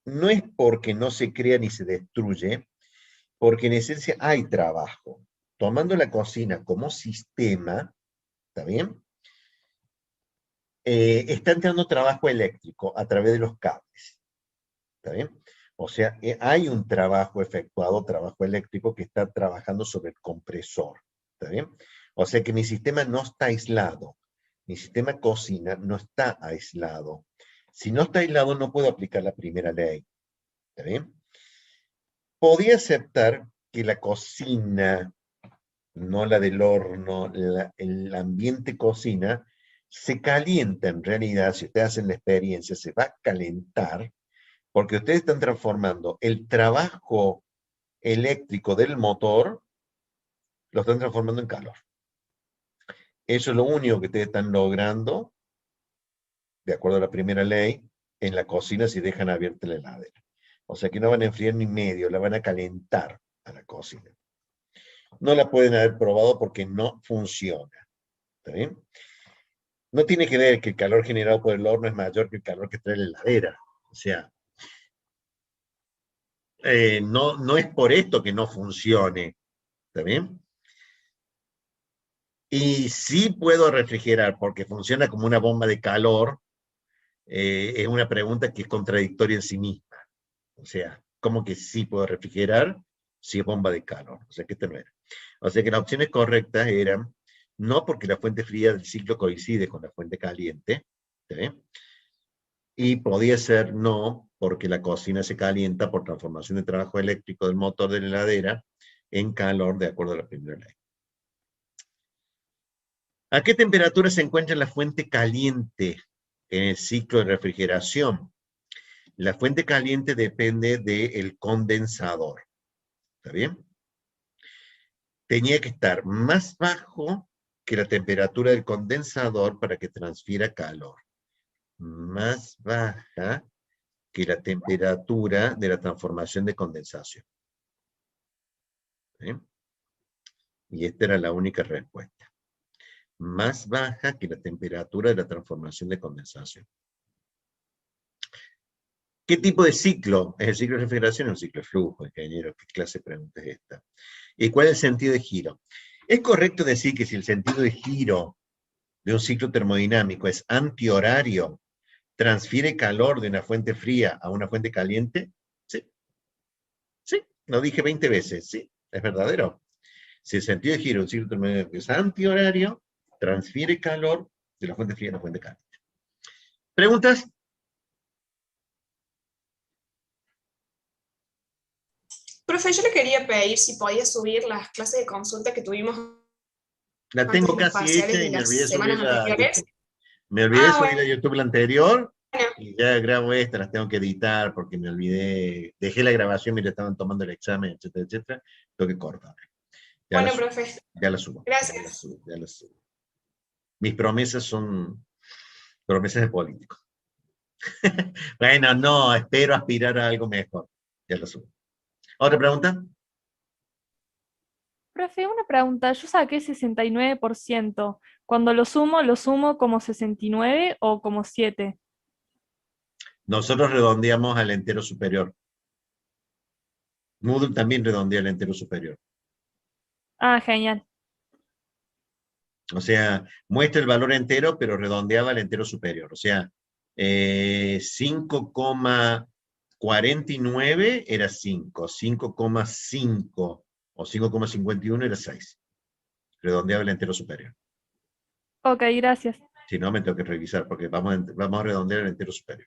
no es porque no se crea ni se destruye, porque en esencia hay trabajo. Tomando la cocina como sistema, ¿está bien? Está entrando trabajo eléctrico a través de los cables, ¿está bien? O sea, hay un trabajo efectuado, trabajo eléctrico, que está trabajando sobre el compresor, ¿está bien? O sea que mi sistema no está aislado. Mi sistema cocina no está aislado. Si no está aislado, no puedo aplicar la primera ley, ¿está bien? Podía aceptar que la cocina, no la del horno, el ambiente cocina, se calienta en realidad, si ustedes hacen la experiencia, se va a calentar, porque ustedes están transformando el trabajo eléctrico del motor, lo están transformando en calor. Eso es lo único que ustedes están logrando, de acuerdo a la primera ley, en la cocina si dejan abierta la heladera. O sea que no van a enfriar ni medio, la van a calentar a la cocina. No la pueden haber probado porque no funciona. ¿Está bien? No tiene que ver que el calor generado por el horno es mayor que el calor que trae la heladera. O sea, no es por esto que no funcione. ¿Está bien? Y sí puedo refrigerar porque funciona como una bomba de calor. Es una pregunta que es contradictoria en sí misma. O sea, ¿cómo que sí puedo refrigerar si es bomba de calor? O sea, que esto no era. O sea que las opciones correctas eran no porque la fuente fría del ciclo coincide con la fuente caliente, ¿sí? Y podía ser no porque la cocina se calienta por transformación de trabajo eléctrico del motor de la heladera en calor de acuerdo a la primera ley. ¿A qué temperatura se encuentra la fuente caliente en el ciclo de refrigeración? La fuente caliente depende del condensador. ¿Está bien? Tenía que estar más bajo que la temperatura del condensador para que transfiera calor. Más baja que la temperatura de la transformación de condensación. ¿Sí? Y esta era la única respuesta. Más baja que la temperatura de la transformación de condensación. ¿Qué tipo de ciclo? ¿Es el ciclo de refrigeración o el ciclo de flujo, ingeniero? ¿Qué clase de pregunta es esta? ¿Y cuál es el sentido de giro? ¿Es correcto decir que si el sentido de giro de un ciclo termodinámico es antihorario, transfiere calor de una fuente fría a una fuente caliente? Sí. Sí, lo dije 20 veces. Sí, es verdadero. Si el sentido de giro de un ciclo termodinámico es antihorario, transfiere calor de la fuente fría a la fuente caliente. ¿Preguntas? Profe, yo le quería pedir si podía subir las clases de consulta que tuvimos La antes tengo de los casi parciales hecha de y me las olvidé semanas subirla a anteriores. YouTube. Me olvidé subir bueno. a YouTube la anterior y ya grabo esta, las tengo que editar porque me olvidé, dejé la grabación mientras estaban tomando el examen, etcétera, etcétera. Tengo que cortar. Ya Bueno, la subo, profe. ya la subo. Gracias. Ya la subo. Mis promesas son promesas de político. Bueno, no, espero aspirar a algo mejor. Ya la subo. ¿Otra pregunta? Profe, una pregunta. Yo saqué 69%. Cuando lo sumo como 69 o como 7. Nosotros redondeamos al entero superior. Moodle también redondea al entero superior. Ah, genial. O sea, muestra el valor entero, pero redondeaba al entero superior. O sea, 5,49 era 5, 5,5 o 5,51 era 6. Redondeaba el entero superior. Ok, gracias. Si no, me tengo que revisar porque vamos a redondear el entero superior.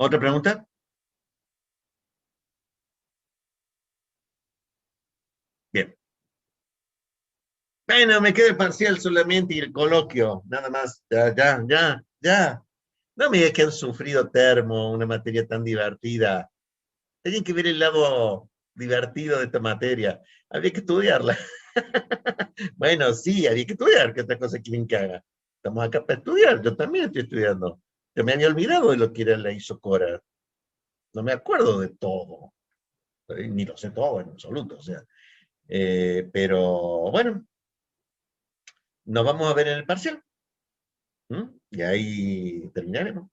¿Otra pregunta? Bien. Bueno, me queda el parcial solamente y el coloquio, nada más. Ya. No me digas que han sufrido termo, una materia tan divertida. Tienen que ver el lado divertido de esta materia. Habría que estudiarla. Bueno, sí, había que estudiar, que otra cosa quieren que haga. Estamos acá para estudiar, yo también estoy estudiando. Yo me había olvidado de lo que era la isocora. No me acuerdo de todo. Ni lo sé todo en absoluto, o sea. Pero bueno, nos vamos a ver en el parcial. Y ahí terminaremos.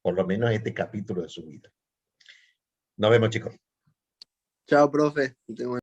Por lo menos este capítulo de su vida. Nos vemos, chicos. Chao, profe. Que tengan